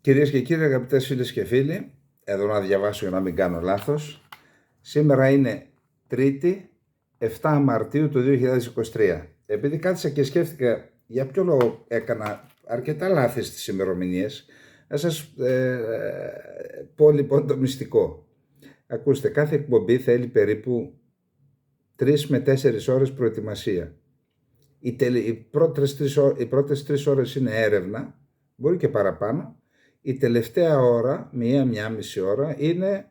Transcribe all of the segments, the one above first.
Κυρίες και κύριοι, αγαπητές φίλες και φίλοι, εδώ να διαβάσω για να μην κάνω λάθος. Σήμερα είναι Τρίτη, 7 Μαρτίου του 2023. Επειδή κάθισα και σκέφτηκα για ποιο λόγο έκανα αρκετά λάθη στις ημερομηνίες, να σας πω λοιπόν το μυστικό. Ακούστε, κάθε εκπομπή θέλει περίπου 3 με 4 ώρες προετοιμασία. Οι πρώτες 3 ώρες είναι έρευνα, μπορεί και παραπάνω. Η τελευταία ώρα, μία μισή ώρα, είναι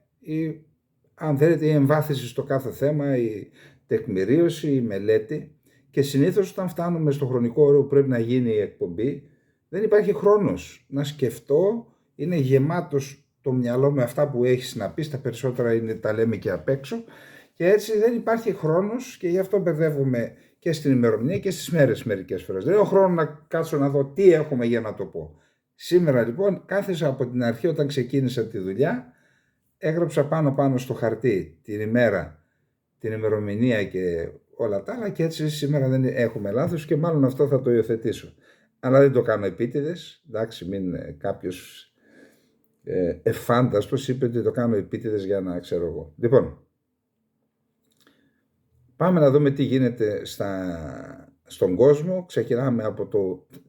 αν θέλετε, η εμβάθυνση στο κάθε θέμα, η τεκμηρίωση, η μελέτη. Και συνήθως όταν φτάνουμε στο χρονικό όριο που πρέπει να γίνει η εκπομπή, δεν υπάρχει χρόνος να σκεφτώ, είναι γεμάτος το μυαλό με αυτά που έχεις να πεις, τα περισσότερα τα λέμε και απ' έξω, και έτσι δεν υπάρχει χρόνος και γι' αυτό μπερδεύομαι και στην ημερομηνία και στις μέρες μερικές φορές. Δεν έχω χρόνο να κάτσω να δω τι έχουμε για να το πω. Σήμερα λοιπόν κάθισα από την αρχή όταν ξεκίνησα τη δουλειά, έγραψα πάνω στο χαρτί την ημέρα, την ημερομηνία και όλα τα άλλα, και έτσι σήμερα δεν έχουμε λάθος και μάλλον αυτό θα το υιοθετήσω. Αλλά δεν το κάνω επίτηδες, εντάξει, μην κάποιος εφάνταστος είπε ότι το κάνω επίτηδες για να ξέρω εγώ. Λοιπόν, πάμε να δούμε τι γίνεται στον κόσμο. Ξεκινάμε από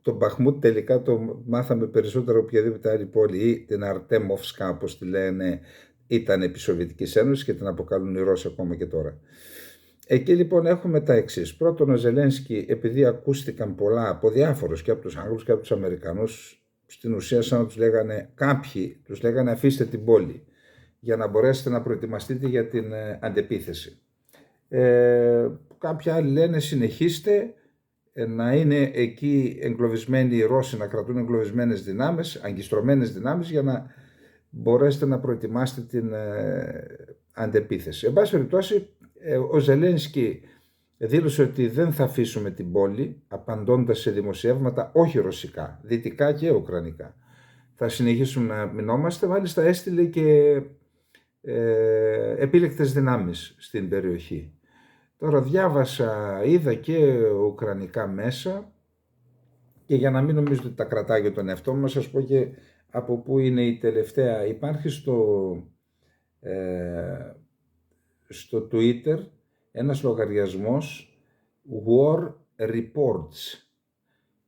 το Μπαχμούτ, τελικά το μάθαμε περισσότερο οποιαδήποτε άλλη πόλη, ή την Αρτέμοφσκα όπως τη λένε, ήταν επί Σοβιετικής Ένωσης και την αποκαλούν οι Ρώσοι ακόμα και τώρα. Εκεί λοιπόν έχουμε τα εξής. Πρώτον, ο Ζελένσκι, επειδή ακούστηκαν πολλά από διάφορους, και από τους Άγγλους και από τους Αμερικανούς, στην ουσία σαν να τους λέγανε, κάποιοι τους λέγανε αφήστε την πόλη για να μπορέσετε να προετοιμαστείτε για την αντεπίθεση. Κάποιοι άλλοι λένε συνεχίστε να είναι εκεί εγκλωβισμένοι οι Ρώσοι, να κρατούν εγκλωβισμένες δυνάμεις, αγκιστρωμένες δυνάμεις, για να μπορέσετε να προετοιμάσετε την αντεπίθεση. Εν πάση περιπτώσει, ο Ζελένσκι δήλωσε ότι δεν θα αφήσουμε την πόλη, απαντώντας σε δημοσιεύματα όχι ρωσικά, δυτικά και ουκρανικά. Θα συνεχίσουμε να μεινόμαστε, μάλιστα έστειλε και επίλεκτες δυνάμεις στην περιοχή. Τώρα διάβασα, είδα και ουκρανικά μέσα, και για να μην νομίζω ότι τα κρατάει για τον εαυτό μου, να σας πω και από πού είναι η τελευταία. Υπάρχει στο Twitter ένας λογαριασμός War Reports,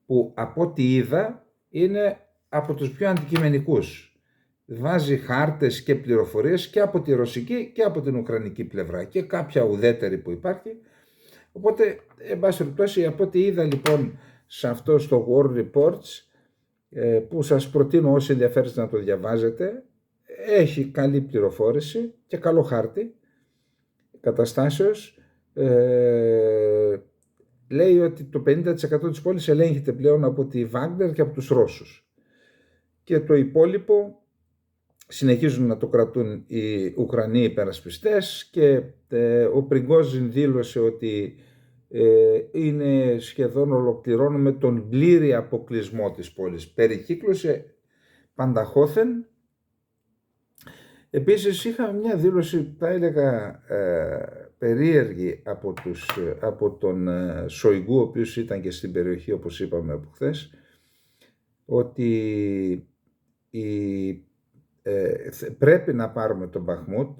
που από ό,τι είδα είναι από τους πιο αντικειμενικούς. Βάζει χάρτες και πληροφορίες και από τη ρωσική και από την ουκρανική πλευρά και κάποια ουδέτερη που υπάρχει. Οπότε, εν πάση περιπτώσει, από ό,τι είδα λοιπόν σε αυτό στο War Reports, που σας προτείνω όσοι ενδιαφέρεστε να το διαβάζετε, έχει καλή πληροφόρηση και καλό χάρτη καταστάσεως. Λέει ότι το 50% της πόλης ελέγχεται πλέον από τη Βάγκνερ και από τους Ρώσους, και το υπόλοιπο συνεχίζουν να το κρατούν οι Ουκρανοί υπερασπιστές, και ο Πριγκόζιν δήλωσε ότι είναι σχεδόν ολοκληρώνουμε τον πλήρη αποκλεισμό της πόλης. Περικύκλωσε πανταχώθεν. Επίσης είχαμε μια δήλωση, θα έλεγα περίεργη, από τον Σοϊγκού, ο οποίος ήταν και στην περιοχή όπως είπαμε από χθες, ότι πρέπει να πάρουμε τον Μπαχμούτ.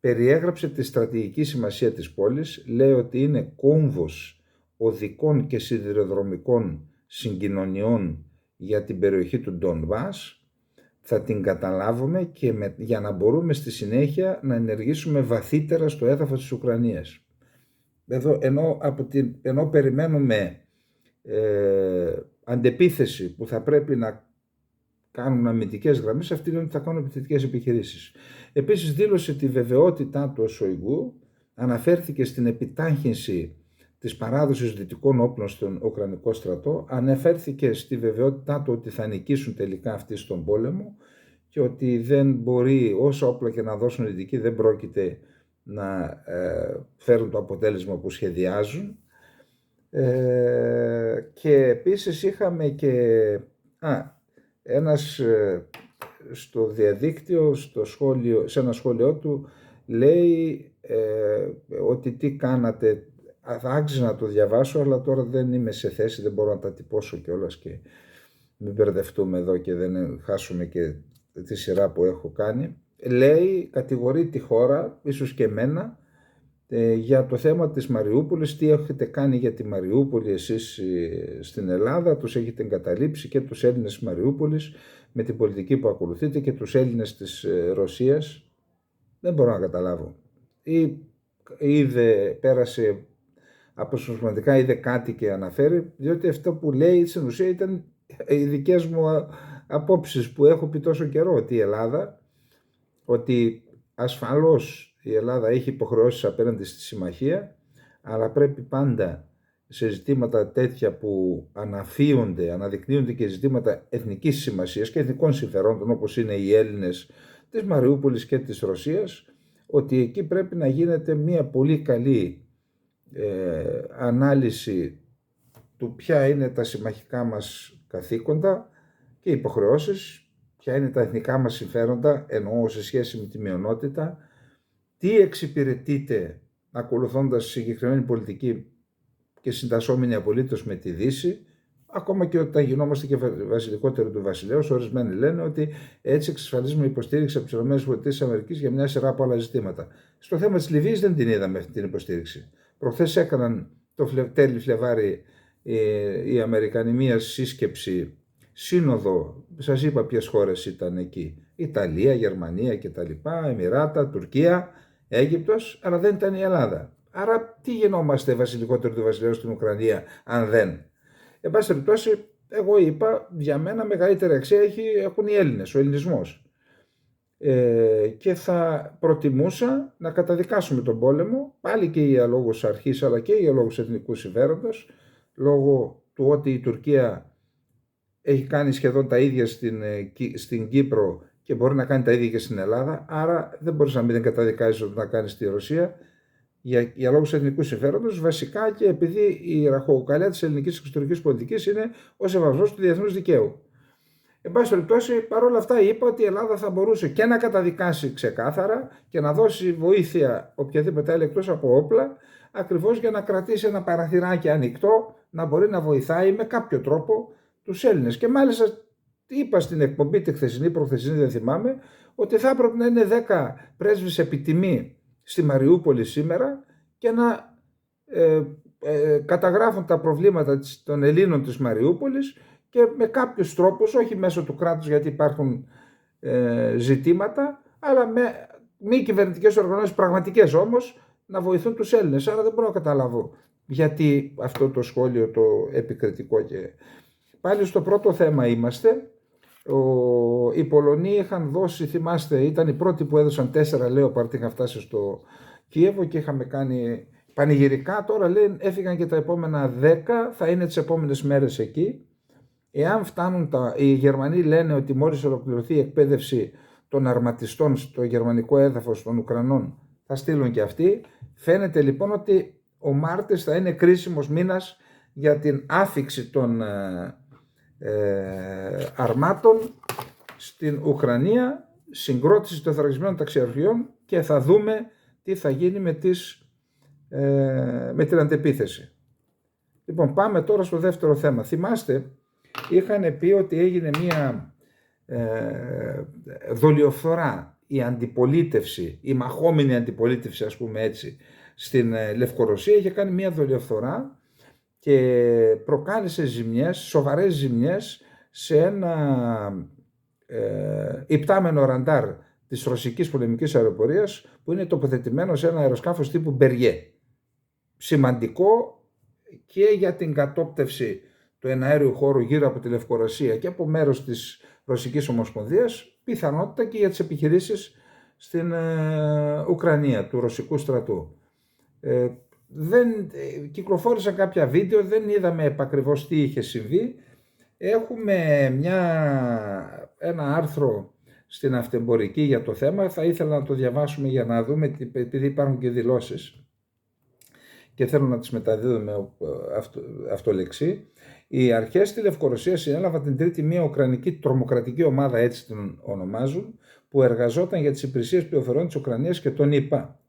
Περιέγραψε τη στρατηγική σημασία της πόλης, λέει ότι είναι κόμβος οδικών και σιδηροδρομικών συγκοινωνιών για την περιοχή του Ντονμπάς. Θα την καταλάβουμε και για να μπορούμε στη συνέχεια να ενεργήσουμε βαθύτερα στο έδαφος της Ουκρανίας. Εδώ, ενώ περιμένουμε αντεπίθεση που θα πρέπει να κάνουν αμυντικές γραμμές, αυτοί λένε ότι θα κάνουν επιθετικές επιχειρήσεις. Επίσης δήλωσε τη βεβαιότητά του ο Σοϊγκού, αναφέρθηκε στην επιτάχυνση της παράδοσης δυτικών όπλων στον Ουκρανικό στρατό, αναφέρθηκε στη βεβαιότητά του ότι θα νικήσουν τελικά αυτοί στον πόλεμο και ότι δεν μπορεί, όσα όπλα και να δώσουν οι δυτικοί, δεν πρόκειται να φέρουν το αποτέλεσμα που σχεδιάζουν. Και επίσης είχαμε και ένας στο διαδίκτυο, σε ένα σχόλιο του, λέει ότι τι κάνατε, θα άξιζε να το διαβάσω, αλλά τώρα δεν είμαι σε θέση, δεν μπορώ να τα τυπώσω κιόλας, και μην μπερδευτούμε εδώ και δεν χάσουμε και τη σειρά που έχω κάνει. Λέει, κατηγορεί τη χώρα, ίσως και εμένα, για το θέμα της Μαριούπολης, τι έχετε κάνει για τη Μαριούπολη εσείς στην Ελλάδα, τους έχετε εγκαταλείψει και τους Έλληνες της Μαριούπολης με την πολιτική που ακολουθείτε και τους Έλληνες της Ρωσίας. Δεν μπορώ να καταλάβω. Ή πέρασε αποσπασματικά, είδε κάτι και αναφέρει, διότι αυτό που λέει στην ουσία ήταν οι δικές μου απόψεις που έχω πει τόσο καιρό, ότι η Ελλάδα, ότι ασφαλώς η Ελλάδα έχει υποχρεώσεις απέναντι στη συμμαχία, αλλά πρέπει πάντα σε ζητήματα τέτοια που αναδεικνύονται και ζητήματα εθνικής σημασίας και εθνικών συμφερόντων, όπως είναι οι Έλληνες της Μαριούπολης και της Ρωσίας, ότι εκεί πρέπει να γίνεται μια πολύ καλή ανάλυση του ποια είναι τα συμμαχικά μας καθήκοντα και υποχρεώσεις, ποια είναι τα εθνικά μας συμφέροντα, εννοώ σε σχέση με τη μειονότητα, τι εξυπηρετείται ακολουθώντας συγκεκριμένη πολιτική και συντασσόμενοι απολύτως με τη Δύση, ακόμα και όταν γινόμαστε και βασιλικότεροι του βασιλέως. Ορισμένοι λένε ότι έτσι εξασφαλίζουμε υποστήριξη από τις ΗΠΑ για μια σειρά από άλλα ζητήματα. Στο θέμα της Λιβύης δεν την είδαμε αυτή την υποστήριξη. Προχθές έκαναν το τέλη Φλεβάρι οι Αμερικανοί μία σύσκεψη, σύνοδο, σας είπα ποιες χώρες ήταν εκεί, Ιταλία, Γερμανία κτλ, Εμιράτα, Τουρκία, Αίγυπτος, αλλά δεν ήταν η Ελλάδα. Άρα τι γινόμαστε βασιλικότεροι του βασιλέου στην Ουκρανία αν δεν? Εν πάση περιπτώσει, εγώ είπα, για μένα μεγαλύτερη αξία έχουν οι Έλληνες, ο ελληνισμός. Και θα προτιμούσα να καταδικάσουμε τον πόλεμο, πάλι και για λόγους αρχής αλλά και για λόγους εθνικού συμφέροντος, λόγω του ότι η Τουρκία έχει κάνει σχεδόν τα ίδια στην Κύπρο και μπορεί να κάνει τα ίδια και στην Ελλάδα, άρα δεν μπορείς να μην καταδικάζεις ότι να κάνει στη Ρωσία για λόγους εθνικού συμφέροντος, βασικά και επειδή η ραχοκοκαλιά της ελληνικής εξωτερικής πολιτικής είναι ο σεβασμός του διεθνούς δικαίου. Εν πάση περιπτώσει, παρόλα αυτά είπα ότι η Ελλάδα θα μπορούσε και να καταδικάσει ξεκάθαρα και να δώσει βοήθεια οποιαδήποτε άλλη εκτός από όπλα, ακριβώς για να κρατήσει ένα παραθυράκι ανοιχτό, να μπορεί να βοηθάει με κάποιο τρόπο τους Έλληνες. Και μάλιστα είπα στην εκπομπή τη χθεσινή, προχθεσινή, δεν θυμάμαι, ότι θα έπρεπε να είναι 10 πρέσβεις επιτιμή στη Μαριούπολη σήμερα και να καταγράφουν τα προβλήματα των Ελλήνων της Μαριούπολης και με κάποιους τρόπους, όχι μέσω του κράτους γιατί υπάρχουν ζητήματα, αλλά με μη κυβερνητικές οργανώσεις πραγματικές όμως, να βοηθούν τους Έλληνες. Άρα δεν μπορώ να καταλάβω γιατί αυτό το σχόλιο το επικριτικό. Και πάλι στο πρώτο θέμα είμαστε. Οι Πολωνοί είχαν δώσει, θυμάστε, ήταν οι πρώτοι που έδωσαν 4 Λέοπαρντ, είχαν φτάσει στο Κίεβο και είχαμε κάνει πανηγυρικά. Τώρα λέει έφυγαν και τα επόμενα 10, θα είναι τις επόμενες μέρες εκεί. Εάν φτάνουν οι Γερμανοί λένε ότι μόλις ολοκληρωθεί η εκπαίδευση των αρματιστών στο γερμανικό έδαφος των Ουκρανών θα στείλουν και αυτοί. Φαίνεται λοιπόν ότι ο Μάρτης θα είναι κρίσιμος μήνας για την άφιξη των αρμάτων στην Ουκρανία, συγκρότηση των θωρακισμένων ταξιαρχιών και θα δούμε τι θα γίνει με την αντεπίθεση. Λοιπόν, πάμε τώρα στο δεύτερο θέμα. Θυμάστε, είχαν πει ότι έγινε μια δολιοφθορά, η αντιπολίτευση, η μαχόμενη αντιπολίτευση, ας πούμε έτσι, στην Λευκορωσία είχε κάνει μια δολιοφθορά και προκάλεσε ζημιές, σοβαρές ζημιές σε ένα υπτάμενο ραντάρ της ρωσικής πολεμικής αεροπορίας που είναι τοποθετημένο σε ένα αεροσκάφος τύπου Μπεριέ. Σημαντικό και για την κατόπτευση του εναέριου χώρου γύρω από τη Λευκορωσία και από μέρος της Ρωσικής Ομοσπονδίας, πιθανότητα και για τις επιχειρήσεις στην Ουκρανία του ρωσικού στρατού. Δεν κυκλοφόρησαν κάποια βίντεο, δεν είδαμε επακριβώς τι είχε συμβεί. Έχουμε ένα άρθρο στην Αυτεμπορική για το θέμα, θα ήθελα να το διαβάσουμε για να δούμε, επειδή υπάρχουν και δηλώσεις και θέλω να τις μεταδίδουμε αυτολεξί. Οι αρχές στη Λευκορωσία συνέλαβαν την Τρίτη μια ουκρανική τρομοκρατική ομάδα, έτσι την ονομάζουν, που εργαζόταν για τις υπηρεσίες πληροφοριών της Ουκρανίας και των ΗΠΑ.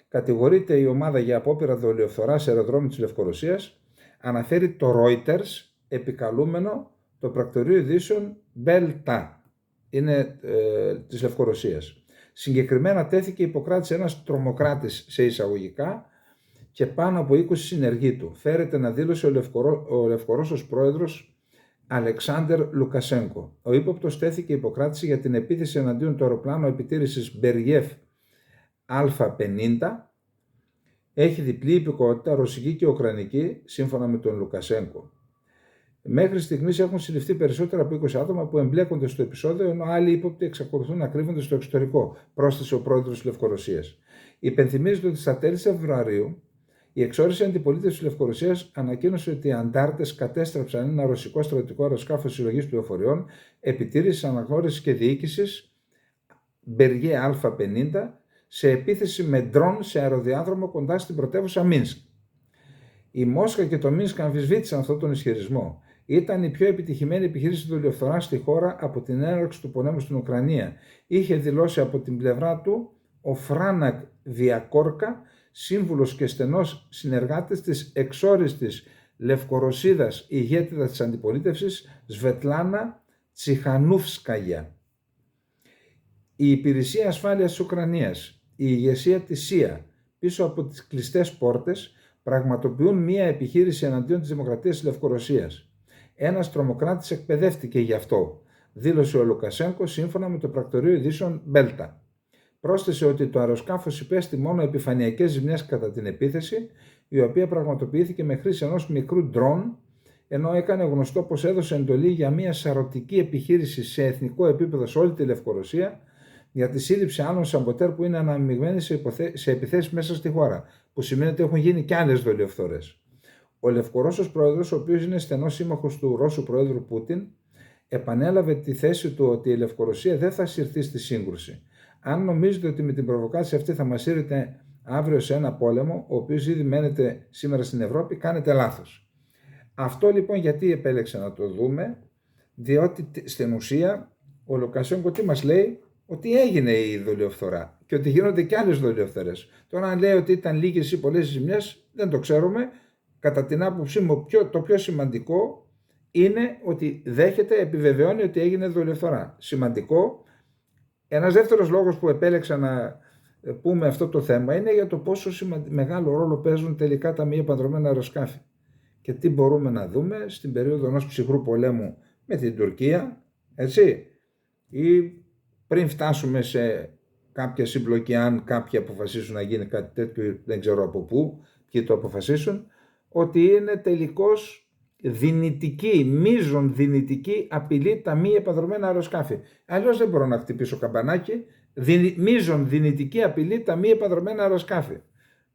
Κατηγορείται η ομάδα για απόπειρα δολιοφθοράς σε αεροδρόμιο της Λευκορωσίας, αναφέρει το Reuters, επικαλούμενο το πρακτορείο ειδήσεων Μπέλτα, είναι της Λευκορωσίας. Συγκεκριμένα τέθηκε υποκράτηση ένας τρομοκράτης σε εισαγωγικά και πάνω από 20 συνεργοί του. Φέρεται να δήλωσε ο Λευκορώσος πρόεδρος Αλεξάνδερ Λουκασένκο. Ο ύποπτος τέθηκε υποκράτηση για την επίθεση εναντίον του αεροπλάνου επιτήρησης Μπεργιέφ Α50. Έχει διπλή υπηκότητα, ρωσική και ουκρανική, σύμφωνα με τον Λουκασένκο. Μέχρι στιγμής έχουν συλληφθεί περισσότερα από 20 άτομα που εμπλέκονται στο επεισόδιο, ενώ άλλοι ύποπτοι εξακολουθούν να κρύβονται στο εξωτερικό, πρόσθεσε ο πρόεδρος της Λευκορωσίας. Υπενθυμίζεται ότι στα τέλη Φεβρουαρίου η εξόρυση αντιπολίτευση της Λευκορωσίας ανακοίνωσε ότι οι αντάρτες κατέστρεψαν ένα ρωσικό στρατιωτικό αεροσκάφος συλλογής πληροφοριών, επιτήρησης, αναγνώρισης και διοίκησης Μπεργέ Α50 σε επίθεση με ντρόν σε αεροδιάδρομο κοντά στην πρωτεύουσα Μίνσκ. Η Μόσχα και το Μίνσκ αμφισβήτησαν αυτόν τον ισχυρισμό. Ήταν η πιο επιτυχημένη επιχείρηση δολιοφθοράς στη χώρα από την έναρξη του πολέμου στην Ουκρανία. Είχε δηλώσει από την πλευρά του ο Φράνακ Διακόρκα, σύμβουλος και στενός συνεργάτης της εξόριστης Λευκορωσίδας ηγέτιδας της αντιπολίτευσης Σβετλάνα Τσιχανούφσκαγια. Η Υπηρεσία Ασφάλειας της Ουκρανίας, η ηγεσία της ΣΥΑ, πίσω από τις κλειστές πόρτες, πραγματοποιούν μία επιχείρηση εναντίον της Δημοκρατίας της Λευκορωσίας. Ένας τρομοκράτης εκπαιδεύτηκε γι' αυτό, δήλωσε ο Λουκασένκο σύμφωνα με το πρακτορείο ειδήσεων Μπέλτα. Πρόσθεσε ότι το αεροσκάφος υπέστη μόνο επιφανειακές ζημιές κατά την επίθεση, η οποία πραγματοποιήθηκε με χρήση ενός μικρού ντρόν, ενώ έκανε γνωστό πως έδωσε εντολή για μια σαρωτική επιχείρηση σε εθνικό επίπεδο σε όλη τη Λευκορωσία για τη σύλληψη άλλων σαμποτέρ που είναι αναμειγμένοι σε επιθέσεις μέσα στη χώρα, που σημαίνει ότι έχουν γίνει και άλλες δολιοφθορές. Ο Λευκορώσος πρόεδρος, ο οποίος είναι στενός σύμμαχος του Ρώσου πρόεδρου Πούτιν, επανέλαβε τη θέση του ότι η Λευκορωσία δεν θα συρθεί στη σύγκρουση. Αν νομίζετε ότι με την προβοκάτσια αυτή θα μας σύρετε αύριο σε ένα πόλεμο, ο οποίος ήδη μένετε σήμερα στην Ευρώπη, κάνετε λάθος. Αυτό λοιπόν γιατί επέλεξε να το δούμε, διότι στην ουσία ο Λουκασένκο τι μας λέει, ότι έγινε η δολιοφθορά και ότι γίνονται και άλλες δολιοφθορές. Τώρα αν λέει ότι ήταν λίγες ή πολλές ζημιές, δεν το ξέρουμε. Κατά την άποψή μου το πιο σημαντικό είναι ότι δέχεται, επιβεβαιώνει ότι έγινε δολιοφθορά. Σημαντικό. Ένας δεύτερος λόγος που επέλεξα να πούμε αυτό το θέμα είναι για το πόσο μεγάλο ρόλο παίζουν τελικά τα μη επανδρομένα αεροσκάφη. Και τι μπορούμε να δούμε στην περίοδο ενός ψυχρού πολέμου με την Τουρκία, έτσι, ή πριν φτάσουμε σε κάποια συμπλοκή, αν κάποιοι αποφασίσουν να γίνει κάτι τέτοιο, δεν ξέρω από πού, ποιοι το αποφασίσουν, ότι είναι τελικώς δυνητική, μείζον δυνητική απειλή τα μη επανδρομένα αεροσκάφη. Αλλιώς δεν μπορώ να χτυπήσω καμπανάκι. Μείζον δυνητική απειλή τα μη επανδρομένα αεροσκάφη.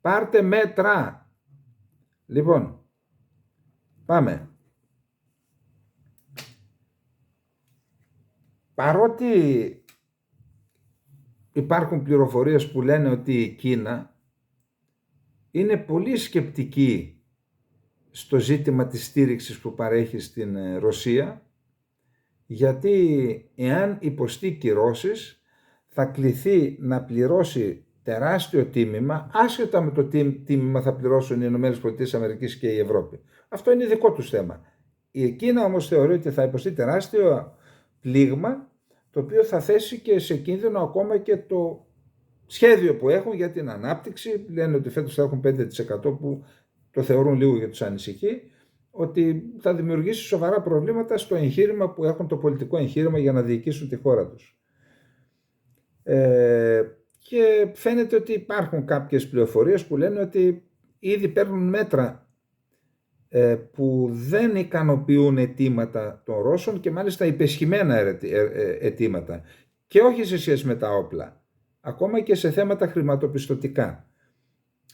Πάρτε μέτρα. Λοιπόν, πάμε. Παρότι υπάρχουν πληροφορίες που λένε ότι η Κίνα είναι πολύ σκεπτική στο ζήτημα της στήριξης που παρέχει στην Ρωσία, γιατί εάν υποστεί κυρώσεις θα κληθεί να πληρώσει τεράστιο τίμημα, άσχετα με το τίμημα θα πληρώσουν οι ΗΠΑ και η Ευρώπη. Αυτό είναι δικό τους θέμα. Η Κίνα όμως θεωρεί ότι θα υποστεί τεράστιο πλήγμα, το οποίο θα θέσει και σε κίνδυνο ακόμα και το σχέδιο που έχουν για την ανάπτυξη. Λένε ότι φέτος θα έχουν 5% που το θεωρούν λίγο για τους ανησυχεί, ότι θα δημιουργήσει σοβαρά προβλήματα στο εγχείρημα που έχουν, το πολιτικό εγχείρημα για να διοικήσουν τη χώρα τους. Και φαίνεται ότι υπάρχουν κάποιες πληροφορίες που λένε ότι ήδη παίρνουν μέτρα που δεν ικανοποιούν αιτήματα των Ρώσων και μάλιστα υπεσχημένα αιτήματα, και όχι σε σχέση με τα όπλα, ακόμα και σε θέματα χρηματοπιστωτικά.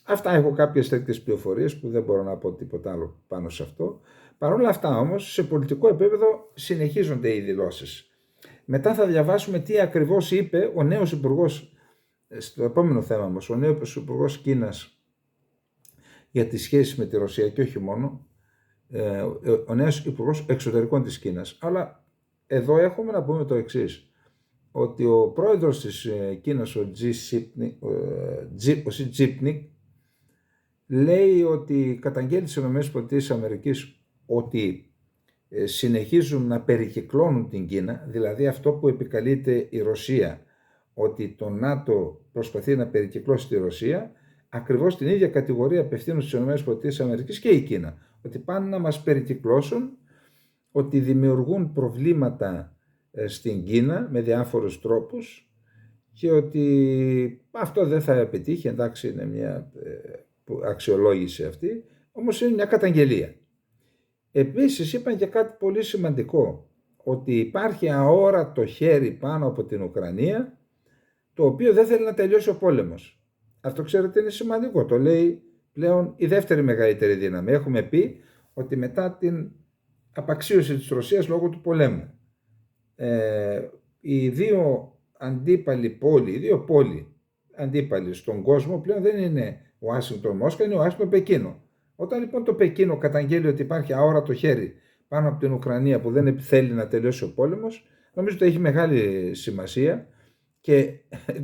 Αυτά, έχω κάποιες τέτοιες πληροφορίες που δεν μπορώ να πω τίποτα άλλο πάνω σε αυτό. Παρ' όλα αυτά όμως, σε πολιτικό επίπεδο συνεχίζονται οι δηλώσεις. Μετά θα διαβάσουμε τι ακριβώς είπε ο νέος υπουργός, στο επόμενο θέμα μας, ο νέος υπουργός Κίνας για τις σχέσεις με τη Ρωσία και όχι μόνο, ο νέος υπουργός εξωτερικών της Κίνας. Αλλά εδώ έχουμε να πούμε το εξής, ότι ο πρόεδρος της Κίνας, ο Xi Jinping, λέει ότι καταγγέλει στις ΗΠΑ ότι συνεχίζουν να περικυκλώνουν την Κίνα, δηλαδή αυτό που επικαλείται η Ρωσία, ότι το ΝΑΤΟ προσπαθεί να περικυκλώσει τη Ρωσία, ακριβώς την ίδια κατηγορία απευθύνουν στις ΗΠΑ και η Κίνα, ότι πάνε να μας περικυκλώσουν, ότι δημιουργούν προβλήματα στην Κίνα με διάφορους τρόπους και ότι αυτό δεν θα επιτύχει. Εντάξει, είναι μια αξιολόγηση αυτή, όμως είναι μια καταγγελία. Επίσης είπαν και κάτι πολύ σημαντικό, ότι υπάρχει αόρατο χέρι πάνω από την Ουκρανία, το οποίο δεν θέλει να τελειώσει ο πόλεμος. Αυτό ξέρετε είναι σημαντικό, το λέει πλέον η δεύτερη μεγαλύτερη δύναμη. Έχουμε πει ότι μετά την απαξίωση της Ρωσίας λόγω του πολέμου, οι δύο αντίπαλοι πόλοι, οι δύο πόλοι αντίπαλοι στον κόσμο πλέον δεν είναι Ουάσιγκτον Μόσχα, είναι Ουάσιγκτον Πεκίνο. Όταν λοιπόν το Πεκίνο καταγγέλει ότι υπάρχει αόρατο χέρι πάνω από την Ουκρανία που δεν θέλει να τελειώσει ο πόλεμος, νομίζω ότι έχει μεγάλη σημασία. Και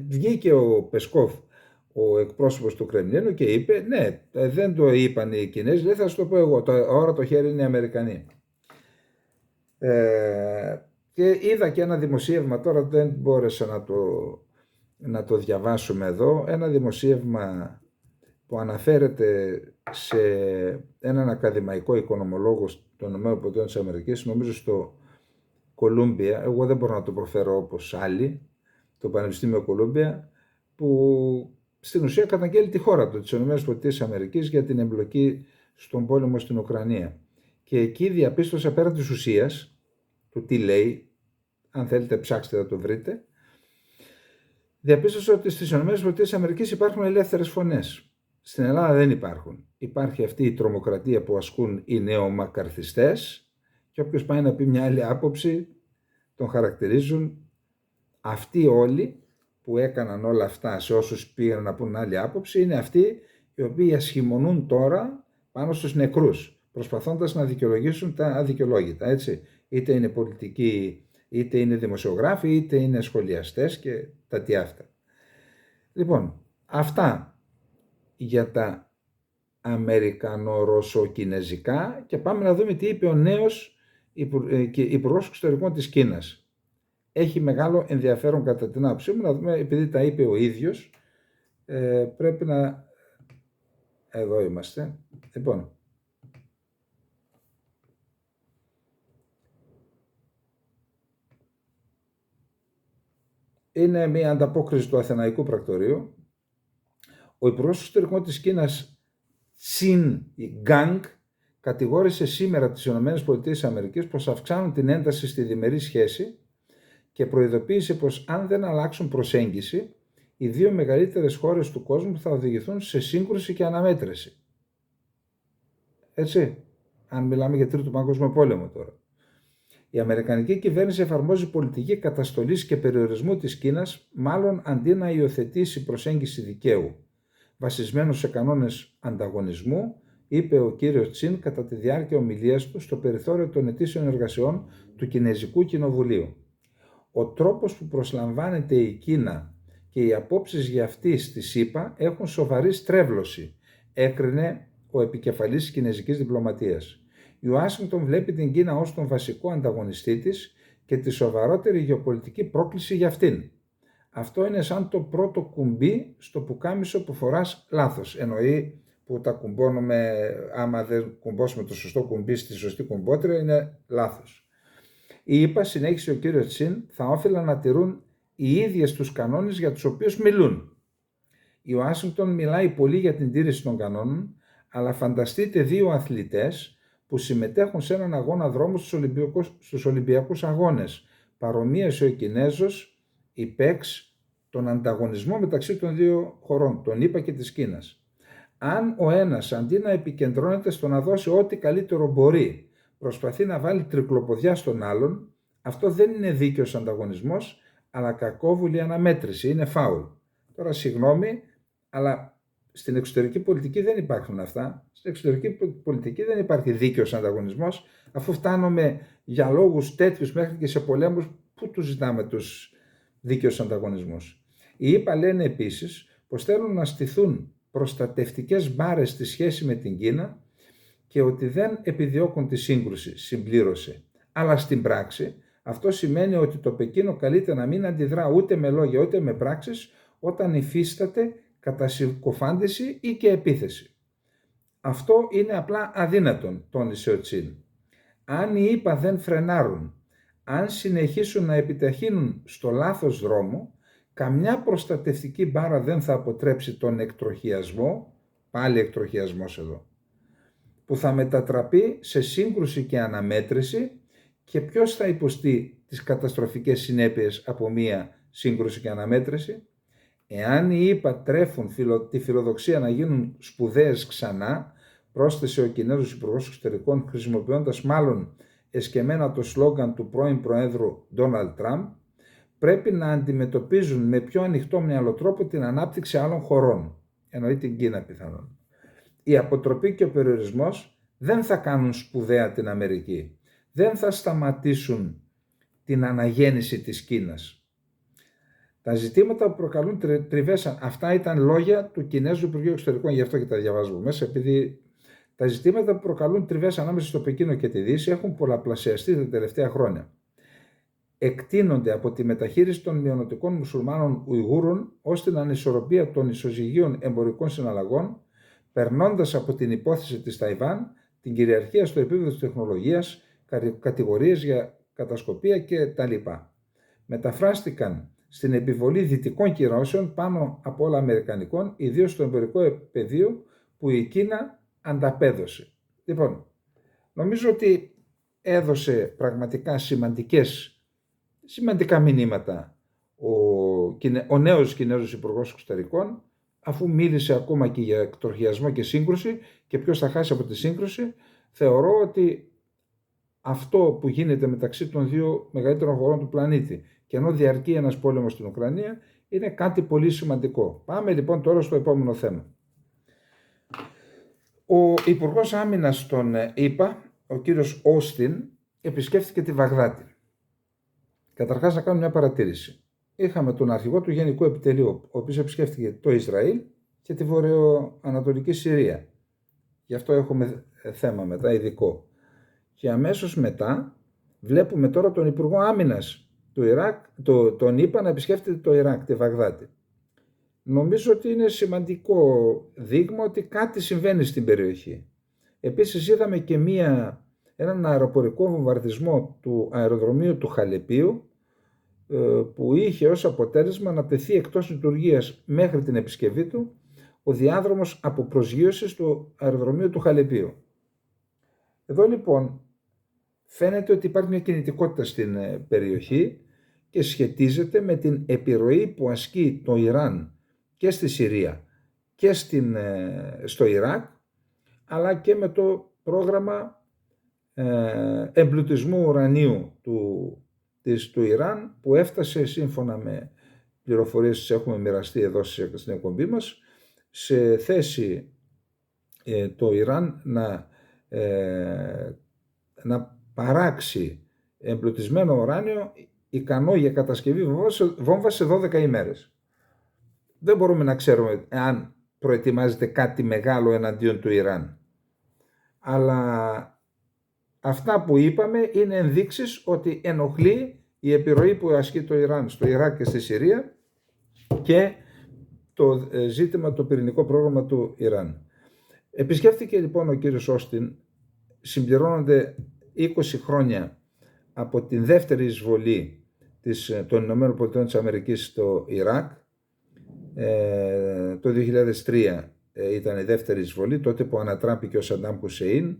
βγήκε ο Πεσκόφ, ο εκπρόσωπος του Κρεμλίνου, και είπε ναι, δεν το είπαν οι Κινέζοι, δεν θα σου το πω εγώ, το αόρατο χέρι είναι οι Αμερικανοί. Και είδα και ένα δημοσίευμα, τώρα δεν μπόρεσα να το διαβάσουμε εδώ, ένα δημοσίευμα που αναφέρεται σε έναν ακαδημαϊκό οικονομολόγο των ΗΠΑ, νομίζω στο Κολούμπια, εγώ δεν μπορώ να το προφέρω όπως άλλοι, το Πανεπιστήμιο Κολούμπια, που στην ουσία καταγγέλει τη χώρα του, τις ΗΠΑ, για την εμπλοκή στον πόλεμο στην Ουκρανία. Και εκεί διαπίστωσε πέραν της ουσίας, του τι λέει, αν θέλετε ψάξτε να το βρείτε, διαπίστωσε ότι στις ΗΠΑ υπάρχουν ελεύθερες φωνές. Στην Ελλάδα δεν υπάρχουν. Υπάρχει αυτή η τρομοκρατία που ασκούν οι νεομακαρθιστές και όποιος πάει να πει μια άλλη άποψη τον χαρακτηρίζουν. Αυτοί όλοι που έκαναν όλα αυτά σε όσους πήγαν να πούν άλλη άποψη είναι αυτοί οι οποίοι ασχημονούν τώρα πάνω στους νεκρούς, προσπαθώντας να δικαιολογήσουν τα αδικαιολόγητα, έτσι. Είτε είναι πολιτικοί, είτε είναι δημοσιογράφοι, είτε είναι σχολιαστές και τα τι αυτά. Λοιπόν, αυτά για τα αμερικανο-ρωσο-κινεζικά και πάμε να δούμε τι είπε ο νέος υπουργός εξωτερικών της Κίνας. Έχει μεγάλο ενδιαφέρον κατά την άποψή μου να δούμε, επειδή τα είπε ο ίδιος, πρέπει να... Εδώ είμαστε. Λοιπόν, είναι μια ανταπόκριση του Αθηναϊκού Πρακτορείου. Ο υπουργός εξωτερικών της Κίνας, Τσιν Γκάνγκ, κατηγόρησε σήμερα τις ΗΠΑ πως αυξάνουν την ένταση στη διμερή σχέση και προειδοποίησε πως αν δεν αλλάξουν προσέγγιση, οι δύο μεγαλύτερες χώρες του κόσμου θα οδηγηθούν σε σύγκρουση και αναμέτρηση. Έτσι, αν μιλάμε για Τρίτο Παγκόσμιο Πόλεμο τώρα. Η Αμερικανική κυβέρνηση εφαρμόζει πολιτική καταστολής και περιορισμού της Κίνας, μάλλον αντί να υιοθετήσει προσέγγιση δικαίου, βασισμένο σε κανόνες ανταγωνισμού, είπε ο κύριος Τσιν κατά τη διάρκεια ομιλίας του στο περιθώριο των ετήσιων εργασιών του Κινεζικού Κοινοβουλίου. Ο τρόπος που προσλαμβάνεται η Κίνα και οι απόψεις για αυτή στη ΣΥΠΑ έχουν σοβαρή στρέβλωση, έκρινε ο επικεφαλής της κινεζικής διπλωματίας. Η Ουάσιγκτον βλέπει την Κίνα ως τον βασικό ανταγωνιστή της και τη σοβαρότερη γεωπολιτική πρόκληση για αυτήν. Αυτό είναι σαν το πρώτο κουμπί στο πουκάμισο που φοράς λάθος. Εννοεί που τα κουμπώνουμε, άμα δεν κουμπώσουμε το σωστό κουμπί στη σωστή κουμπότρια, είναι λάθος. Οι ΗΠΑ, συνέχισε ο κύριος Τσιν, θα όφελαν να τηρούν οι ίδιες τους κανόνες για τους οποίους μιλούν. Η Ουάσιγκτον μιλάει πολύ για την τήρηση των κανόνων, αλλά φανταστείτε δύο αθλητές που συμμετέχουν σε έναν αγώνα δρόμου στους Ολυμπιακούς Αγώνες. Παρομοίασε ο Κινέζος, η ΠΕΞ, τον ανταγωνισμό μεταξύ των δύο χωρών, των ΗΠΑ και της Κίνας. Αν ο ένας αντί να επικεντρώνεται στο να δώσει ό,τι καλύτερο μπορεί, προσπαθεί να βάλει τρικλοποδιά στον άλλον, αυτό δεν είναι δίκαιος ανταγωνισμός, αλλά κακόβουλη αναμέτρηση, είναι φάουλ. Τώρα συγγνώμη, αλλά στην εξωτερική πολιτική δεν υπάρχουν αυτά. Στην εξωτερική πολιτική δεν υπάρχει δίκαιος ανταγωνισμός, αφού φτάνουμε για λόγους τέτοιους μέχρι και σε πολέμους, πού τους ζητάμε τους δίκαιους ανταγωνισμούς. Οι ΗΠΑ λένε επίσης πως θέλουν να στηθούν προστατευτικές μπάρες στη σχέση με την Κίνα και ότι δεν επιδιώκουν τη σύγκρουση, συμπλήρωσε. Αλλά στην πράξη αυτό σημαίνει ότι το Πεκίνο καλείται να μην αντιδρά ούτε με λόγια ούτε με πράξεις όταν υφίσταται κατασυκοφάντηση ή και επίθεση. Αυτό είναι απλά αδύνατον, τόνισε ο Τσιν. Αν οι ΗΠΑ δεν φρενάρουν, αν συνεχίσουν να επιταχύνουν στο λάθος δρόμο, καμιά προστατευτική μπάρα δεν θα αποτρέψει τον εκτροχιασμό, πάλι εκτροχιασμός εδώ, που θα μετατραπεί σε σύγκρουση και αναμέτρηση. Και ποιος θα υποστεί τις καταστροφικές συνέπειες από μία σύγκρουση και αναμέτρηση? Εάν οι ΗΠΑ τρέφουν τη φιλοδοξία να γίνουν σπουδαίες ξανά, πρόσθεσε ο Κινέζος Υπουργός Εξωτερικών, χρησιμοποιώντας μάλλον εσκεμμένα το σλόγγαν του πρώην Προέδρου Ντόναλντ Τραμπ, πρέπει να αντιμετωπίζουν με πιο ανοιχτό μυαλό τρόπο την ανάπτυξη άλλων χωρών, εννοεί την Κίνα πιθανόν. Η αποτροπή και ο περιορισμός δεν θα κάνουν σπουδαία την Αμερική, δεν θα σταματήσουν την αναγέννηση της Κίνας. Τα ζητήματα που προκαλούν τριβές, αυτά ήταν λόγια του Κινέζου Υπουργείου Εξωτερικών, γι' αυτό και τα διαβάζω μέσα, επειδή τα ζητήματα που προκαλούν τριβές ανάμεσα στο Πεκίνο και τη Δύση έχουν πολλαπλασιαστεί τα τελευταία χρόνια. Εκτείνονται από τη μεταχείριση των μειονοτικών μουσουλμάνων Ουιγούρων ως την ανισορροπία των ισοζυγίων εμπορικών συναλλαγών, περνώντας από την υπόθεση της Ταϊβάν, την κυριαρχία στο επίπεδο της τεχνολογίας, κατηγορίες για κατασκοπία κτλ. Μεταφράστηκαν στην επιβολή δυτικών κυρώσεων, πάνω από όλα αμερικανικών, ιδίως στο εμπορικό πεδίο που η Κίνα ανταπέδωσε. Λοιπόν, νομίζω ότι έδωσε πραγματικά σημαντικά μηνύματα ο νέος Κινέζος Υπουργός Εξωτερικών, αφού μίλησε ακόμα και για εκτροχιασμό και σύγκρουση και ποιος θα χάσει από τη σύγκρουση. Θεωρώ ότι αυτό που γίνεται μεταξύ των δύο μεγαλύτερων χωρών του πλανήτη και ενώ διαρκεί ένας πόλεμος στην Ουκρανία είναι κάτι πολύ σημαντικό. Πάμε λοιπόν τώρα στο επόμενο θέμα. Ο Υπουργός Άμυνας των ΗΠΑ, ο κύριος Όστιν, επισκέφθηκε τη Βαγδάτη. Καταρχάς να κάνω μια παρατήρηση. Είχαμε τον αρχηγό του Γενικού Επιτελείου, ο οποίος επισκέφθηκε το Ισραήλ και τη βορειοανατολική Συρία. Γι' αυτό έχουμε θέμα μετά ειδικό. Και αμέσως μετά βλέπουμε τώρα τον Υπουργό Άμυνας του Ιράκ, τον ΗΠΑ να επισκέφτεται το Ιράκ, τη Βαγδάτη. Νομίζω ότι είναι σημαντικό δείγμα ότι κάτι συμβαίνει στην περιοχή. Επίσης είδαμε και έναν αεροπορικό βομβαρδισμό του αεροδρομίου του Χαλεπίου, που είχε ως αποτέλεσμα να τεθεί εκτός λειτουργίας μέχρι την επισκευή του ο διάδρομος αποπροσγείωσης του αεροδρομίου του Χαλεπίου. Εδώ λοιπόν φαίνεται ότι υπάρχει μια κινητικότητα στην περιοχή και σχετίζεται με την επιρροή που ασκεί το Ιράν και στη Συρία και στο Ιράκ, αλλά και με το πρόγραμμα εμπλουτισμού ουρανίου του Ιράν, που έφτασε, σύμφωνα με πληροφορίες που έχουμε μοιραστεί εδώ στην εκπομπή μας, σε θέση το Ιράν να παράξει εμπλουτισμένο ουράνιο ικανό για κατασκευή βόμβας σε 12 ημέρες. Δεν μπορούμε να ξέρουμε αν προετοιμάζεται κάτι μεγάλο εναντίον του Ιράν. Αλλά αυτά που είπαμε είναι ενδείξεις ότι ενοχλεί η επιρροή που ασκεί το Ιράν στο Ιράκ και στη Συρία και το ζήτημα, το πυρηνικό πρόγραμμα του Ιράν. Επισκέφθηκε λοιπόν ο κύριος Όστιν, συμπληρώνονται 20 χρόνια από την δεύτερη εισβολή των ΗΠΑ στο Ιράκ. Το 2003 ήταν η δεύτερη εισβολή, τότε που ανατράπηκε ο Σαντάμ Χουσέιν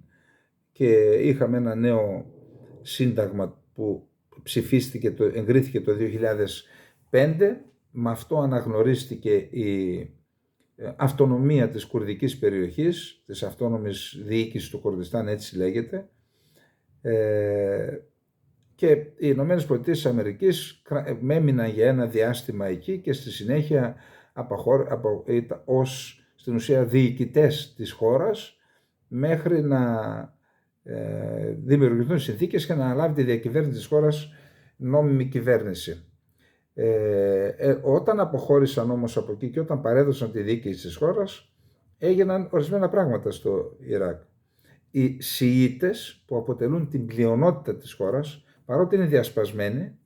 και είχαμε ένα νέο σύνταγμα που εγκρίθηκε το 2005. Με αυτό αναγνωρίστηκε η αυτονομία της κουρδικής περιοχής, της αυτόνομης διοίκησης του Κουρδιστάν, έτσι λέγεται, και οι Ηνωμένες Πολιτείες της Αμερικής έμειναν για ένα διάστημα εκεί και στη συνέχεια ως στην ουσία διοικητές της χώρας, μέχρι να δημιουργηθούν συνθήκες και να αναλάβει τη διακυβέρνηση της χώρας νόμιμη κυβέρνηση. Όταν αποχώρησαν όμως από εκεί και όταν παρέδωσαν τη διοίκηση της χώρας, έγιναν ορισμένα πράγματα στο Ιράκ. οι Σιήτες που αποτελούν την πλειονότητα της χώρας, παρότι είναι διασπασμένοι,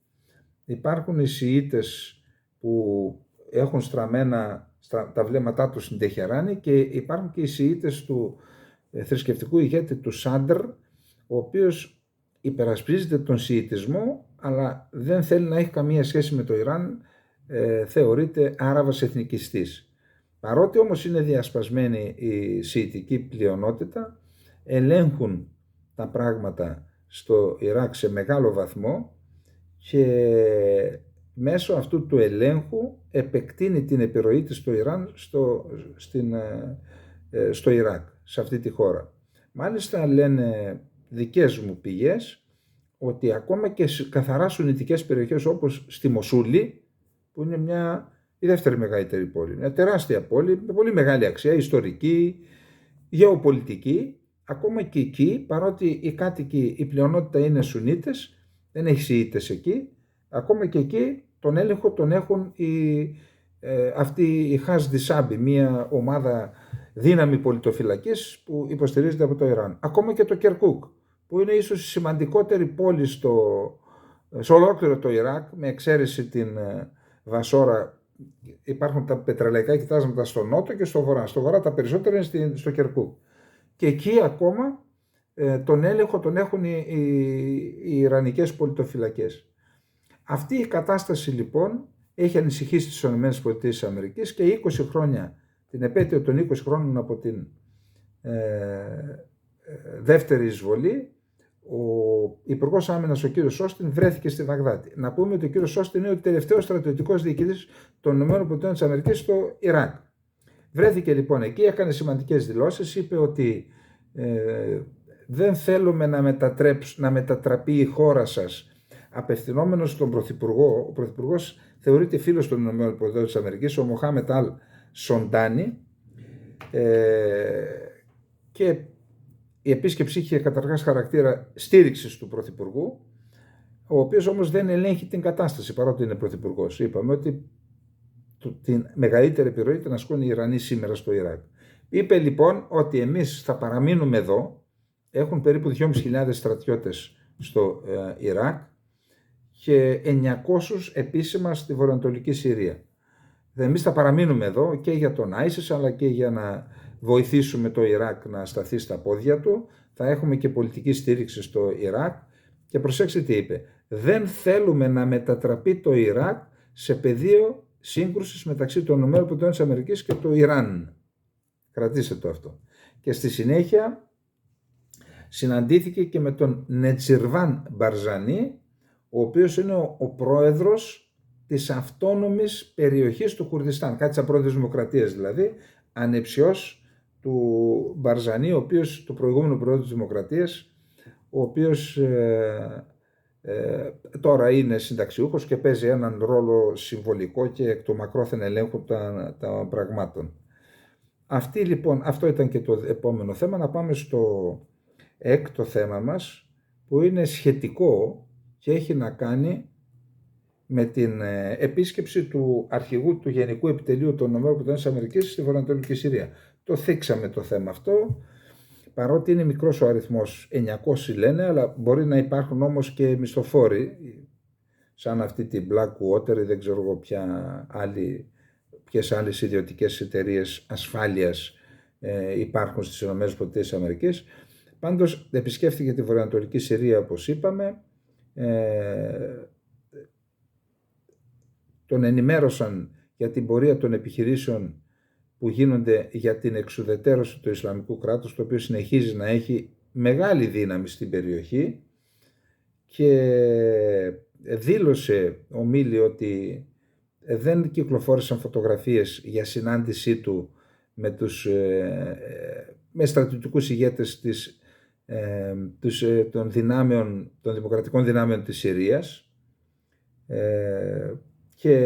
υπάρχουν οι Σιήτες που έχουν στραμμένα τα βλέμματά τους στην Τεχεράνη και υπάρχουν και οι Σιήτες του θρησκευτικού ηγέτη του Σάντρ, ο οποίος υπερασπίζεται τον Σιητισμό αλλά δεν θέλει να έχει καμία σχέση με το Ιράν, θεωρείται Άραβας εθνικιστής. Παρότι όμως είναι διασπασμένη η Σιητική πλειονότητα, ελέγχουν τα πράγματα στο Ιράκ σε μεγάλο βαθμό και μέσω αυτού του ελέγχου επεκτείνει την επιρροή της στο Ιράν, στο Ιράκ, σε αυτή τη χώρα. Μάλιστα λένε δικές μου πηγές ότι ακόμα και σε καθαρά σουνιτικές περιοχές όπως στη Μοσούλη, που είναι η δεύτερη μεγαλύτερη πόλη, μια τεράστια πόλη με πολύ μεγάλη αξία, ιστορική, γεωπολιτική, ακόμα και εκεί, παρότι οι κάτοικοι, η πλειονότητα είναι Σουνίτες, δεν έχει Σιήτες εκεί, ακόμα και εκεί τον έλεγχο τον έχουν αυτοί οι Χασδι Σάμπι, μια ομάδα δύναμη πολιτοφυλακής που υποστηρίζεται από το Ιράν. Ακόμα και το Κερκούκ, που είναι ίσως η σημαντικότερη πόλη σε ολόκληρο το Ιράκ, με εξαίρεση την Βασόρα. Υπάρχουν τα πετρελαϊκά κοιτάσματα στο νότο και στο βορρά. Στο βορρά τα περισσότερα είναι στο Κερκούκ. Και εκεί ακόμα τον έλεγχο τον έχουν οι Ιρανικές πολιτοφυλακές. Αυτή η κατάσταση λοιπόν έχει ανησυχήσει τις ΗΠΑ και 20 χρόνια, την επέτειο των 20 χρόνων από την δεύτερη εισβολή, ο Υπουργός Άμυνας ο κύριος Όστιν βρέθηκε στη Βαγδάτη. Να πούμε ότι ο κύριος Όστιν είναι ο τελευταίος στρατιωτικός διοικητής των ΗΠΑ στο Ιράκ. Βρέθηκε λοιπόν εκεί, έκανε σημαντικές δηλώσεις, είπε ότι δεν θέλουμε να μετατραπεί η χώρα σας, απευθυνόμενος στον Πρωθυπουργό. Ο Πρωθυπουργός θεωρείται φίλος των ΗΠΑ, ο Μοχάμετ Αλ Σοντάνι, και η επίσκεψη είχε καταρχάς χαρακτήρα στήριξης του Πρωθυπουργού, ο οποίος όμως δεν ελέγχει την κατάσταση παρότι είναι Πρωθυπουργός. Είπαμε ότι την μεγαλύτερη επιρροή την ασκούν οι Ιρανοί σήμερα στο Ιράκ. Είπε λοιπόν ότι εμείς θα παραμείνουμε εδώ, έχουν περίπου 2.500 στρατιώτες στο Ιράκ και 900 επίσημα στη βορειοανατολική Συρία. Εμείς θα παραμείνουμε εδώ και για τον ISIS αλλά και για να βοηθήσουμε το Ιράκ να σταθεί στα πόδια του. Θα έχουμε και πολιτική στήριξη στο Ιράκ και προσέξτε τι είπε. Δεν θέλουμε να μετατραπεί το Ιράκ σε πεδίο σύγκρουσης μεταξύ των ΗΠΑ και του Ιράν. Κρατήστε το αυτό. Και στη συνέχεια συναντήθηκε και με τον Νετζιρβάν Μπαρζανί, ο οποίος είναι ο πρόεδρος της αυτόνομης περιοχής του Κουρδιστάν, κάτι σαν πρόεδρος Δημοκρατίας δηλαδή, ανεψιός του Μπαρζανί, ο οποίος, του προηγούμενου πρόεδρου της Δημοκρατίας, ο οποίος τώρα είναι συνταξιούχος και παίζει έναν ρόλο συμβολικό και εκ του μακρόθεν ελέγχου των πραγμάτων. Αυτό ήταν και το επόμενο θέμα. Να πάμε στο έκτο θέμα μας, που είναι σχετικό και έχει να κάνει με την επίσκεψη του αρχηγού του Γενικού Επιτελείου των ΗΠΑ στη βορειοανατολική Συρία. Το θίξαμε το θέμα αυτό, παρότι είναι μικρός ο αριθμός, 900 λένε, αλλά μπορεί να υπάρχουν όμως και μισθοφόροι, σαν αυτή την Blackwater ή δεν ξέρω εγώ ποιες άλλες ιδιωτικές εταιρείες ασφάλειας υπάρχουν στις ΗΠΑ. Πάντως επισκέφθηκε τη βορειοανατολική Συρία, όπως είπαμε, τον ενημέρωσαν για την πορεία των επιχειρήσεων που γίνονται για την εξουδετερώση του Ισλαμικού κράτους, το οποίο συνεχίζει να έχει μεγάλη δύναμη στην περιοχή, και δήλωσε ο Μίλη ότι δεν κυκλοφόρησαν φωτογραφίες για συνάντησή του με στρατιωτικούς ηγέτες των δημοκρατικών δυνάμεων της Συρίας και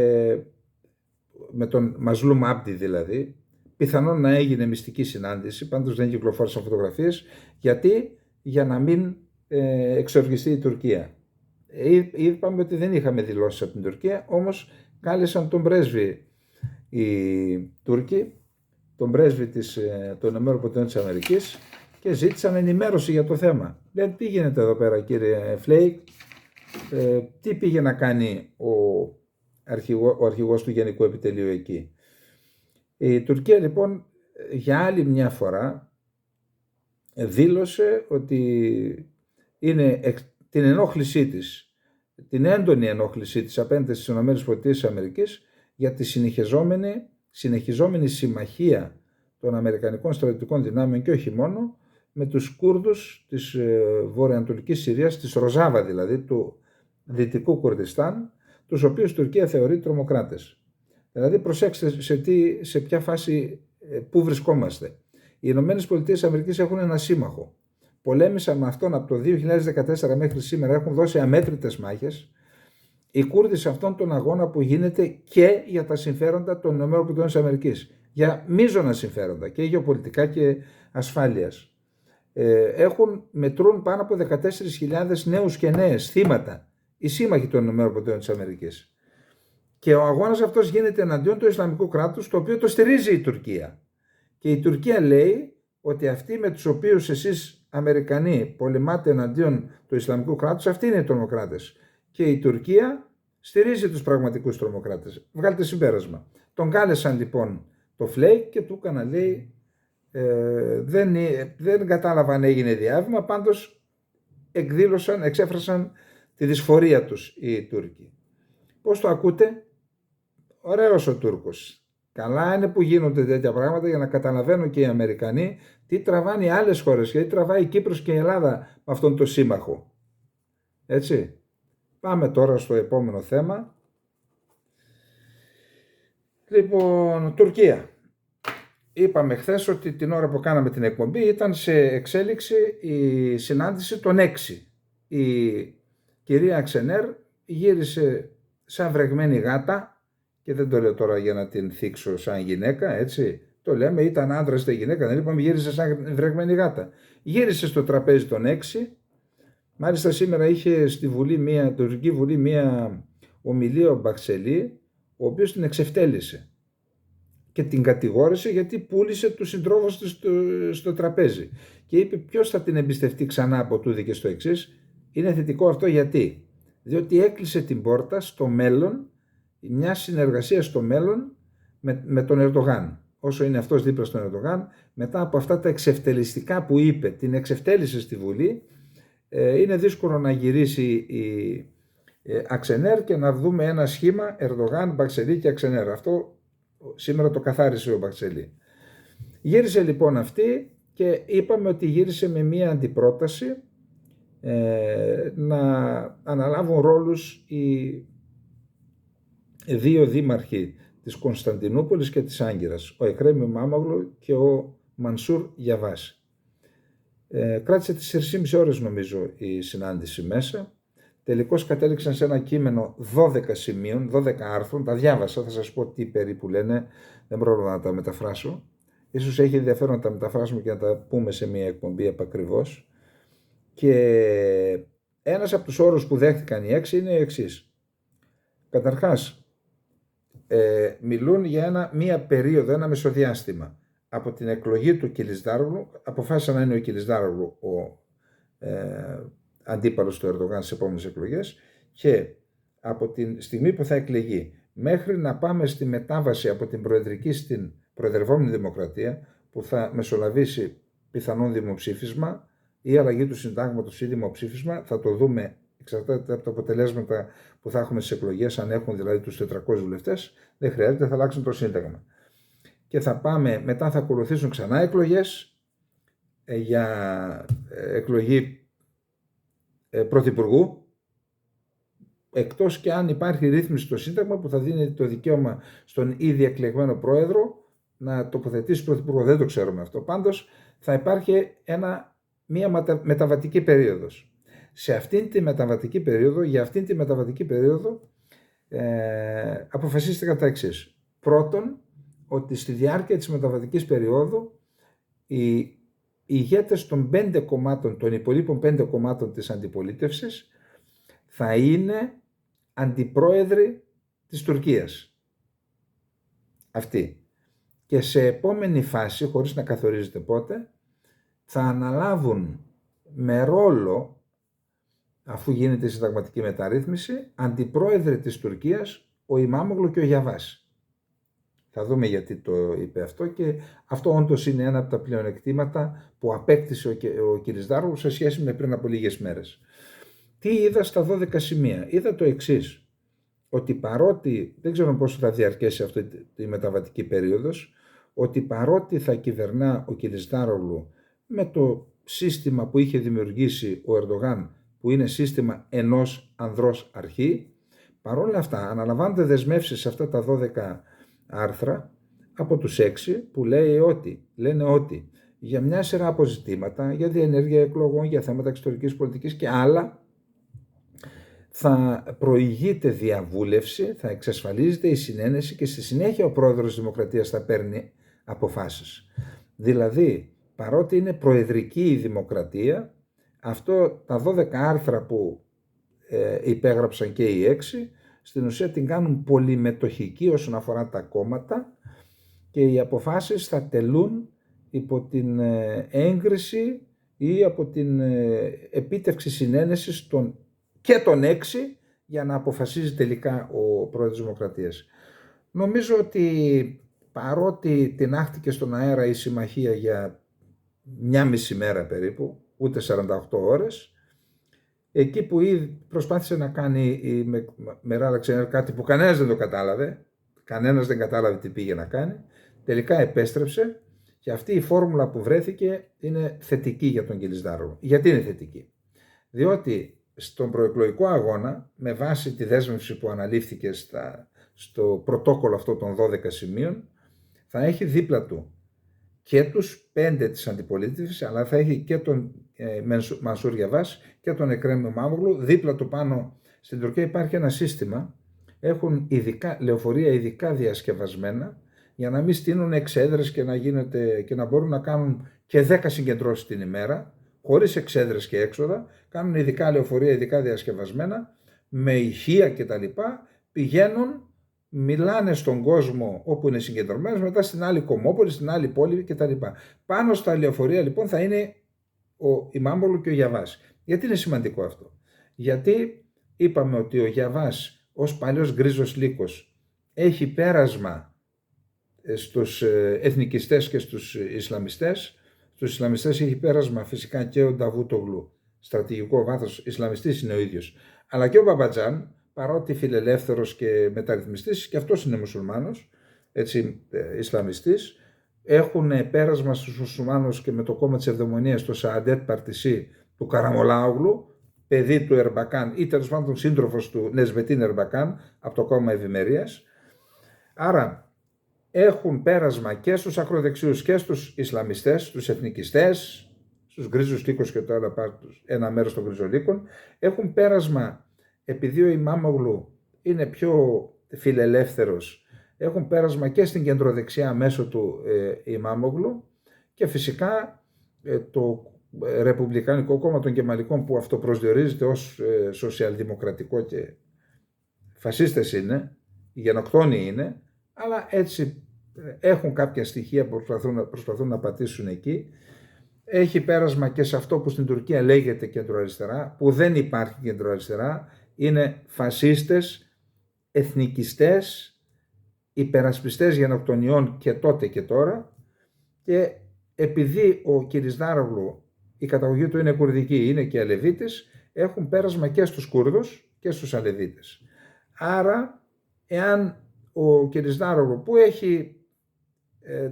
με τον Μαζλούμ Άμπντι δηλαδή. Πιθανόν να έγινε μυστική συνάντηση, πάντως δεν κυκλοφόρησαν φωτογραφίες. Γιατί? Για να μην εξοργιστεί η Τουρκία. Είπαμε ότι δεν είχαμε δηλώσεις από την Τουρκία, όμως κάλεσαν τον πρέσβη οι Τούρκοι, τον πρέσβη των ΗΠΑ, και ζήτησαν ενημέρωση για το θέμα. Λένε, τι γίνεται εδώ πέρα κύριε Φλέικ, τι πήγε να κάνει ο αρχηγός του Γενικού Επιτελείου εκεί. Η Τουρκία λοιπόν για άλλη μια φορά δήλωσε ότι είναι την ενόχλησή της, την έντονη ενόχλησή της απέναντι στις ΗΠΑ για τη συνεχιζόμενη συμμαχία των Αμερικανικών στρατιωτικών δυνάμεων και όχι μόνο με τους Κούρδους της βορειοανατολικής Συρίας, της Ροζάβα δηλαδή, του Δυτικού Κουρδιστάν, τους οποίους η Τουρκία θεωρεί τρομοκράτες. Δηλαδή προσέξτε σε ποια φάση, πού βρισκόμαστε. Οι ΗΠΑ έχουν ένα σύμμαχο. Πολέμησαν με αυτόν από το 2014 μέχρι σήμερα, έχουν δώσει αμέτρητες μάχες. Οι Κούρδοι σε αυτόν τον αγώνα που γίνεται και για τα συμφέροντα των ΗΠΑ, για μείζωνα συμφέροντα και γεωπολιτικά και ασφάλειας. Μετρούν πάνω από 14.000 νέους και νέες θύματα, οι σύμμαχοι των ΗΠΑ. Και ο αγώνας αυτός γίνεται εναντίον του Ισλαμικού κράτους, το οποίο το στηρίζει η Τουρκία. Και η Τουρκία λέει ότι αυτοί με τους οποίους εσείς Αμερικανοί πολεμάτε εναντίον του Ισλαμικού κράτους, αυτοί είναι οι τρομοκράτες. Και η Τουρκία στηρίζει τους πραγματικούς τρομοκράτες. Βγάλτε συμπέρασμα. Τον κάλεσαν λοιπόν το Φλέικ και του έκανα, λέει, δεν κατάλαβα αν έγινε διάβημα, πάντως εξέφρασαν τη δυσφορία τους οι Τούρκοι. Πώς το ακούτε? Ωραίος ο Τούρκος. Καλά είναι που γίνονται τέτοια πράγματα για να καταλαβαίνουν και οι Αμερικανοί τι τραβάνε οι άλλες χώρες, γιατί τραβάει η Κύπρος και η Ελλάδα με αυτόν τον σύμμαχο. Έτσι. Πάμε τώρα στο επόμενο θέμα. Λοιπόν, Τουρκία. Είπαμε χθες ότι την ώρα που κάναμε την εκπομπή ήταν σε εξέλιξη η συνάντηση των 6. Η κυρία Αξενέρ γύρισε σαν βρεγμένη γάτα, και δεν το λέω τώρα για να την θίξω σαν γυναίκα, έτσι. Το λέμε, ήταν άντρας είτε γυναίκα, δεν είπαμε, γύρισε σαν βρεγμένη γάτα. Γύρισε στο τραπέζι των 6. Μάλιστα σήμερα είχε στη Τουρκική Βουλή μία ομιλία ο Μπαξελή, ο οποίος την εξευτέλισε και την κατηγόρησε γιατί πούλησε τους συντρόφους της στο τραπέζι. Και είπε ποιος θα την εμπιστευτεί ξανά από τούδη και στο εξής. Είναι θετικό αυτό γιατί? Διότι έκλεισε την πόρτα στο μέλλον, μια συνεργασία στο μέλλον με τον Ερντογάν. Όσο είναι αυτός δίπλα στον Ερντογάν, μετά από αυτά τα εξευτελιστικά που είπε, την εξευτέλισε στη Βουλή, είναι δύσκολο να γυρίσει η Αξενέρ και να δούμε ένα σχήμα Ερντογάν, Μπαξελή και Αξενέρ. Αυτό σήμερα το καθάρισε ο Μπαξελή. Γύρισε λοιπόν αυτή και είπαμε ότι γύρισε με μία αντιπρόταση να αναλάβουν ρόλους οι δύο δήμαρχοι της Κωνσταντινούπολης και της Άγκυρας, ο Εκρέμ Μάμογλου και ο Μανσούρ Γιαβάς. Κράτησε 4,5 ώρες νομίζω η συνάντηση μέσα. Τελικώς κατέληξαν σε ένα κείμενο 12 σημείων, 12 άρθρων, τα διάβασα, θα σας πω τι περίπου λένε, δεν πρόλαβα να τα μεταφράσω. Ίσως έχει ενδιαφέρον να τα μεταφράσουμε και να τα πούμε σε μια εκπομπή επακριβώς. Και ένας από τους όρους που δέχτηκαν οι 6 είναι ο εξής. Καταρχάς, μιλούν για μία περίοδο, ένα μεσοδιάστημα. Από την εκλογή του Κιλισδάρογλου, αποφάσισαν να είναι ο Κιλισδάρογλου ο αντίπαλος του Ερντογάν στις επόμενες εκλογές, και από τη στιγμή που θα εκλεγεί μέχρι να πάμε στη μετάβαση από την προεδρική στην προεδρευόμενη δημοκρατία, που θα μεσολαβήσει πιθανόν δημοψήφισμα ή αλλαγή του συντάγματος ή δημοψήφισμα, θα το δούμε, εξαρτάται από τα αποτελέσματα που θα έχουμε στις εκλογές, αν έχουν δηλαδή τους 400 βουλευτές, δεν χρειάζεται, θα αλλάξουν το σύνταγμα. Και θα πάμε, μετά θα ακολουθήσουν ξανά εκλογές για εκλογή πρωθυπουργού, εκτός και αν υπάρχει ρύθμιση στο Σύνταγμα που θα δίνει το δικαίωμα στον ήδη εκλεγμένο πρόεδρο να τοποθετήσει πρωθυπουργό. Δεν το ξέρουμε αυτό. Πάντως θα υπάρχει μια μεταβατική περίοδος. Σε αυτήν τη μεταβατική περίοδο, για αυτήν τη μεταβατική περίοδο αποφασίστηκαν τα εξής. Πρώτον, ότι στη διάρκεια της μεταβατικής περίοδου οι ηγέτες των 5 κομμάτων, των υπολείπων 5 κομμάτων της αντιπολίτευσης θα είναι αντιπρόεδροι της Τουρκίας. Αυτοί. Και σε επόμενη φάση, χωρίς να καθορίζεται πότε, θα αναλάβουν με ρόλο, αφού γίνεται η συνταγματική μεταρρύθμιση, αντιπρόεδροι της Τουρκίας ο Ιμάμογλου και ο Γιαβάς. Θα δούμε γιατί το είπε αυτό, και αυτό όντως είναι ένα από τα πλεονεκτήματα που απέκτησε ο Κιλισδάρογλου σε σχέση με πριν από λίγες μέρες. Τι είδα στα 12 σημεία? Είδα το εξής, ότι παρότι, δεν ξέρω πόσο θα διαρκέσει αυτή η μεταβατική περίοδος, ότι παρότι θα κυβερνά ο Κιλισδάρογλου με το σύστημα που είχε δημιουργήσει ο Ερντογάν, που είναι σύστημα ενός ανδρός αρχή, παρόλα αυτά αναλαμβάνονται δεσμεύσεις σε αυτά τα 12 άρθρα από τους 6 που λένε ότι για μια σειρά αποζητήματα, για διενέργεια εκλογών, για θέματα εξωτερικής πολιτικής και άλλα, θα προηγείται διαβούλευση, θα εξασφαλίζεται η συνένεση και στη συνέχεια ο πρόεδρος της Δημοκρατίας θα παίρνει αποφάσεις. Δηλαδή, παρότι είναι προεδρική η δημοκρατία, αυτό τα 12 άρθρα που υπέγραψαν και οι 6, στην ουσία την κάνουν πολυμετοχική όσον αφορά τα κόμματα, και οι αποφάσεις θα τελούν υπό την έγκριση ή από την επίτευξη συνένεσης και των 6 για να αποφασίζει τελικά ο πρόεδρος της Δημοκρατίας. Νομίζω ότι παρότι τεινάχτηκε στον αέρα η συμμαχία για μια μισή μέρα περίπου, ούτε 48 ώρες, εκεί που ήδη προσπάθησε να κάνει η Μεράλ Αξενέρ κάτι που κανένας δεν το κατάλαβε, κανένας δεν κατάλαβε τι πήγε να κάνει, τελικά επέστρεψε, και αυτή η φόρμουλα που βρέθηκε είναι θετική για τον Κιλισδάρογλου. Γιατί είναι θετική? Διότι στον προεκλογικό αγώνα, με βάση τη δέσμευση που αναλήφθηκε στο πρωτόκολλο αυτό των 12 σημείων, θα έχει δίπλα του και τους 5 της αντιπολίτευσης, αλλά θα έχει και τον Μανσούρ Γιαβάς και τον Εκρέμ Ιμάμογλου. Δίπλα του πάνω στην Τουρκία υπάρχει ένα σύστημα, έχουν λεωφορεία ειδικά διασκευασμένα για να μην στείνουν εξέδρες και να μπορούν να κάνουν και 10 συγκεντρώσεις την ημέρα, χωρίς εξέδρες και έξοδα. Κάνουν ειδικά λεωφορεία ειδικά διασκευασμένα, με ηχεία κτλ. Πηγαίνουν, μιλάνε στον κόσμο όπου είναι συγκεντρωμένος, μετά στην άλλη κομμόπολη, στην άλλη πόλη κτλ. Πάνω στα λεωφορεία λοιπόν θα είναι ο Ιμάμογλου και ο Γιαβάς. Γιατί είναι σημαντικό αυτό? Γιατί είπαμε ότι ο Γιαβάς ως παλιός γκρίζος λύκος έχει πέρασμα στους εθνικιστές και στους Ισλαμιστές. Στους Ισλαμιστές έχει πέρασμα φυσικά και ο Νταβούτογλου, στρατηγικό βάθος Ισλαμιστής είναι ο ίδιος, αλλά και ο Μπαμπατζάν, παρότι φιλελεύθερος και μεταρρυθμιστής, και αυτός είναι μουσουλμάνος, έτσι, Ισλαμιστής. Έχουν πέρασμα στους μουσουλμάνους και με το κόμμα της Ευδαιμονίας, το Σααντέτ Παρτισί του Καραμολάογλου, παιδί του Ερμπακάν ή τέλος πάντων σύντροφος του Νεσβετίν Ερμπακάν από το κόμμα Ευημερίας. Άρα έχουν πέρασμα και στους ακροδεξιούς και στους Ισλαμιστές, στους εθνικιστές, στους γκρίζους λύκους και τώρα ένα μέρος των γκριζολύκων. Έχουν πέρασμα, επειδή ο Ιμάμογλου είναι πιο φιλελεύθερος, έχουν πέρασμα και στην κεντροδεξιά μέσω του Ιμάμογλου, και φυσικά το Ρεπουμπλικάνικο Κόμμα των Κεμαλικών, που αυτοπροσδιορίζεται ως σοσιαλδημοκρατικό και φασίστες είναι, γενοκτόνοι είναι, αλλά έτσι έχουν κάποια στοιχεία που προσπαθούν να πατήσουν εκεί. Έχει πέρασμα και σε αυτό που στην Τουρκία λέγεται κεντροαριστερά, που δεν υπάρχει κεντροαριστερά, είναι φασίστες, εθνικιστές, υπερασπιστές γενοκτονιών και τότε και τώρα, και επειδή ο Κιλισδάρογλου η καταγωγή του είναι κουρδική, είναι και αλεβίτης, έχουν πέρασμα και στους Κούρδους και στους αλεβίτες. Άρα, εάν ο Κιλισδάρογλου, που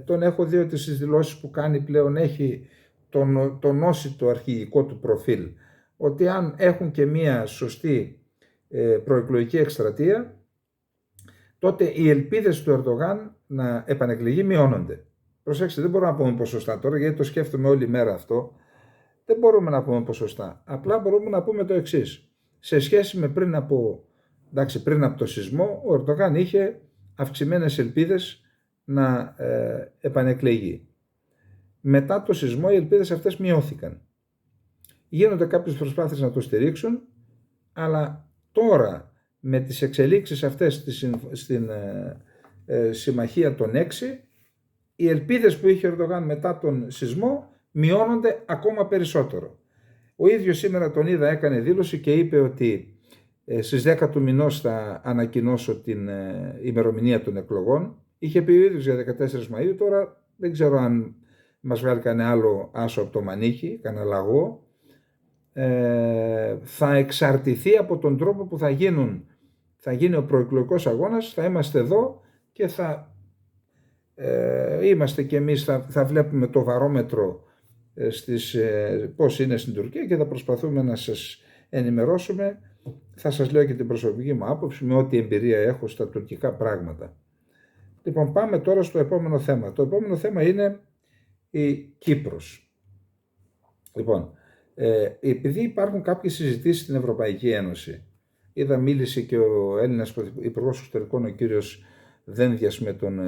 τον έχω δει ότι στις δηλώσεις που κάνει πλέον έχει τονώσει το αρχηγικό του προφίλ, ότι αν έχουν και μία σωστή προεκλογική εκστρατεία, τότε οι ελπίδες του Ερντογάν να επανεκλεγεί μειώνονται. Προσέξτε, δεν μπορούμε να πούμε ποσοστά τώρα, γιατί το σκέφτομαι όλη μέρα αυτό. Δεν μπορούμε να πούμε ποσοστά. Απλά μπορούμε να πούμε το εξής. Σε σχέση με πριν από το σεισμό, ο Ερντογάν είχε αυξημένες ελπίδες να επανεκλεγεί. Μετά το σεισμό οι ελπίδες αυτές μειώθηκαν. Γίνονται κάποιες προσπάθειες να το στηρίξουν, αλλά τώρα με τις εξελίξεις αυτές στην συμμαχία των 6, οι ελπίδες που είχε ο Ερντογάν μετά τον σεισμό μειώνονται ακόμα περισσότερο. Ο ίδιος σήμερα τον είδα, έκανε δήλωση και είπε ότι στις 10 του μηνός θα ανακοινώσω την ημερομηνία των εκλογών. Είχε πει ο ίδιος για 14 Μαΐου, τώρα δεν ξέρω αν μας βγάλει κανένα άλλο άσο από το μανίκι, κανένα λαγό. Θα εξαρτηθεί από τον τρόπο που θα γίνει ο προεκλογικός αγώνας, θα είμαστε εδώ και θα είμαστε και εμείς, θα βλέπουμε το βαρόμετρο πώς είναι στην Τουρκία και θα προσπαθούμε να σας ενημερώσουμε. Θα σας λέω και την προσωπική μου άποψη με ό,τι εμπειρία έχω στα τουρκικά πράγματα. Λοιπόν, πάμε τώρα στο επόμενο θέμα. Το επόμενο θέμα είναι η Κύπρος. Λοιπόν, επειδή υπάρχουν κάποιες συζητήσεις στην Ευρωπαϊκή Ένωση, μίλησε και ο Έλληνας Υπουργός Εξωτερικών, ο κύριος Δένδιας, με τον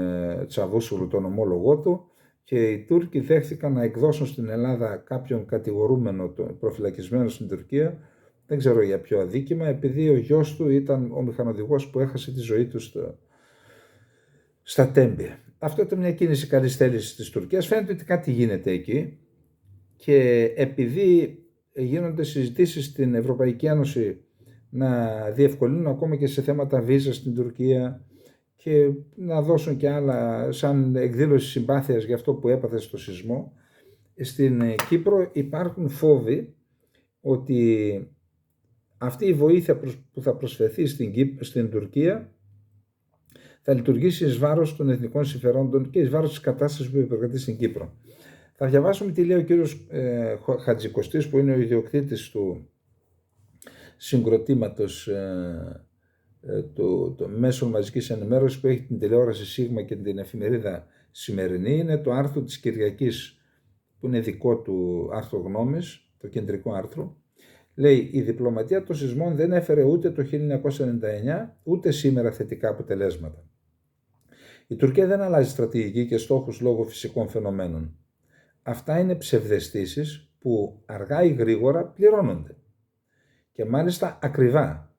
Τσαβούσουλου, τον ομόλογό του, και οι Τούρκοι δέχθηκαν να εκδώσουν στην Ελλάδα κάποιον κατηγορούμενο προφυλακισμένο στην Τουρκία, δεν ξέρω για ποιο αδίκημα, επειδή ο γιος του ήταν ο μηχανοδηγός που έχασε τη ζωή του στα Τέμπη. Αυτό ήταν μια κίνηση καλής θέλησης της Τουρκίας. Φαίνεται ότι κάτι γίνεται εκεί και επειδή γίνονται συζητήσεις στην Ευρωπαϊκή Ένωση να διευκολύνουν ακόμα και σε θέματα βίζα στην Τουρκία και να δώσουν και άλλα σαν εκδήλωση συμπάθειας για αυτό που έπαθε στο σεισμό, στην Κύπρο υπάρχουν φόβοι ότι αυτή η βοήθεια που θα προσφερθεί στην Τουρκία θα λειτουργήσει εις βάρος των εθνικών συμφερόντων και εις βάρος της κατάστασης που επικρατεί στην Κύπρο. Θα διαβάσουμε τι λέει ο κύριος Χατζικοστής, που είναι ο ιδιοκτήτης του συγκροτήματος των μέσων μαζικής ενημέρωσης που έχει την τηλεόραση Σίγμα και την εφημερίδα Σημερινή. Είναι το άρθρο της Κυριακής που είναι δικό του άρθρο γνώμης, το κεντρικό άρθρο. Λέει: η διπλωματία των σεισμών δεν έφερε ούτε το 1999 ούτε σήμερα θετικά αποτελέσματα. Η Τουρκία δεν αλλάζει στρατηγική και στόχους λόγω φυσικών φαινομένων. Αυτά είναι ψευδαισθήσεις που αργά ή γρήγορα πληρώνονται. Και μάλιστα ακριβά.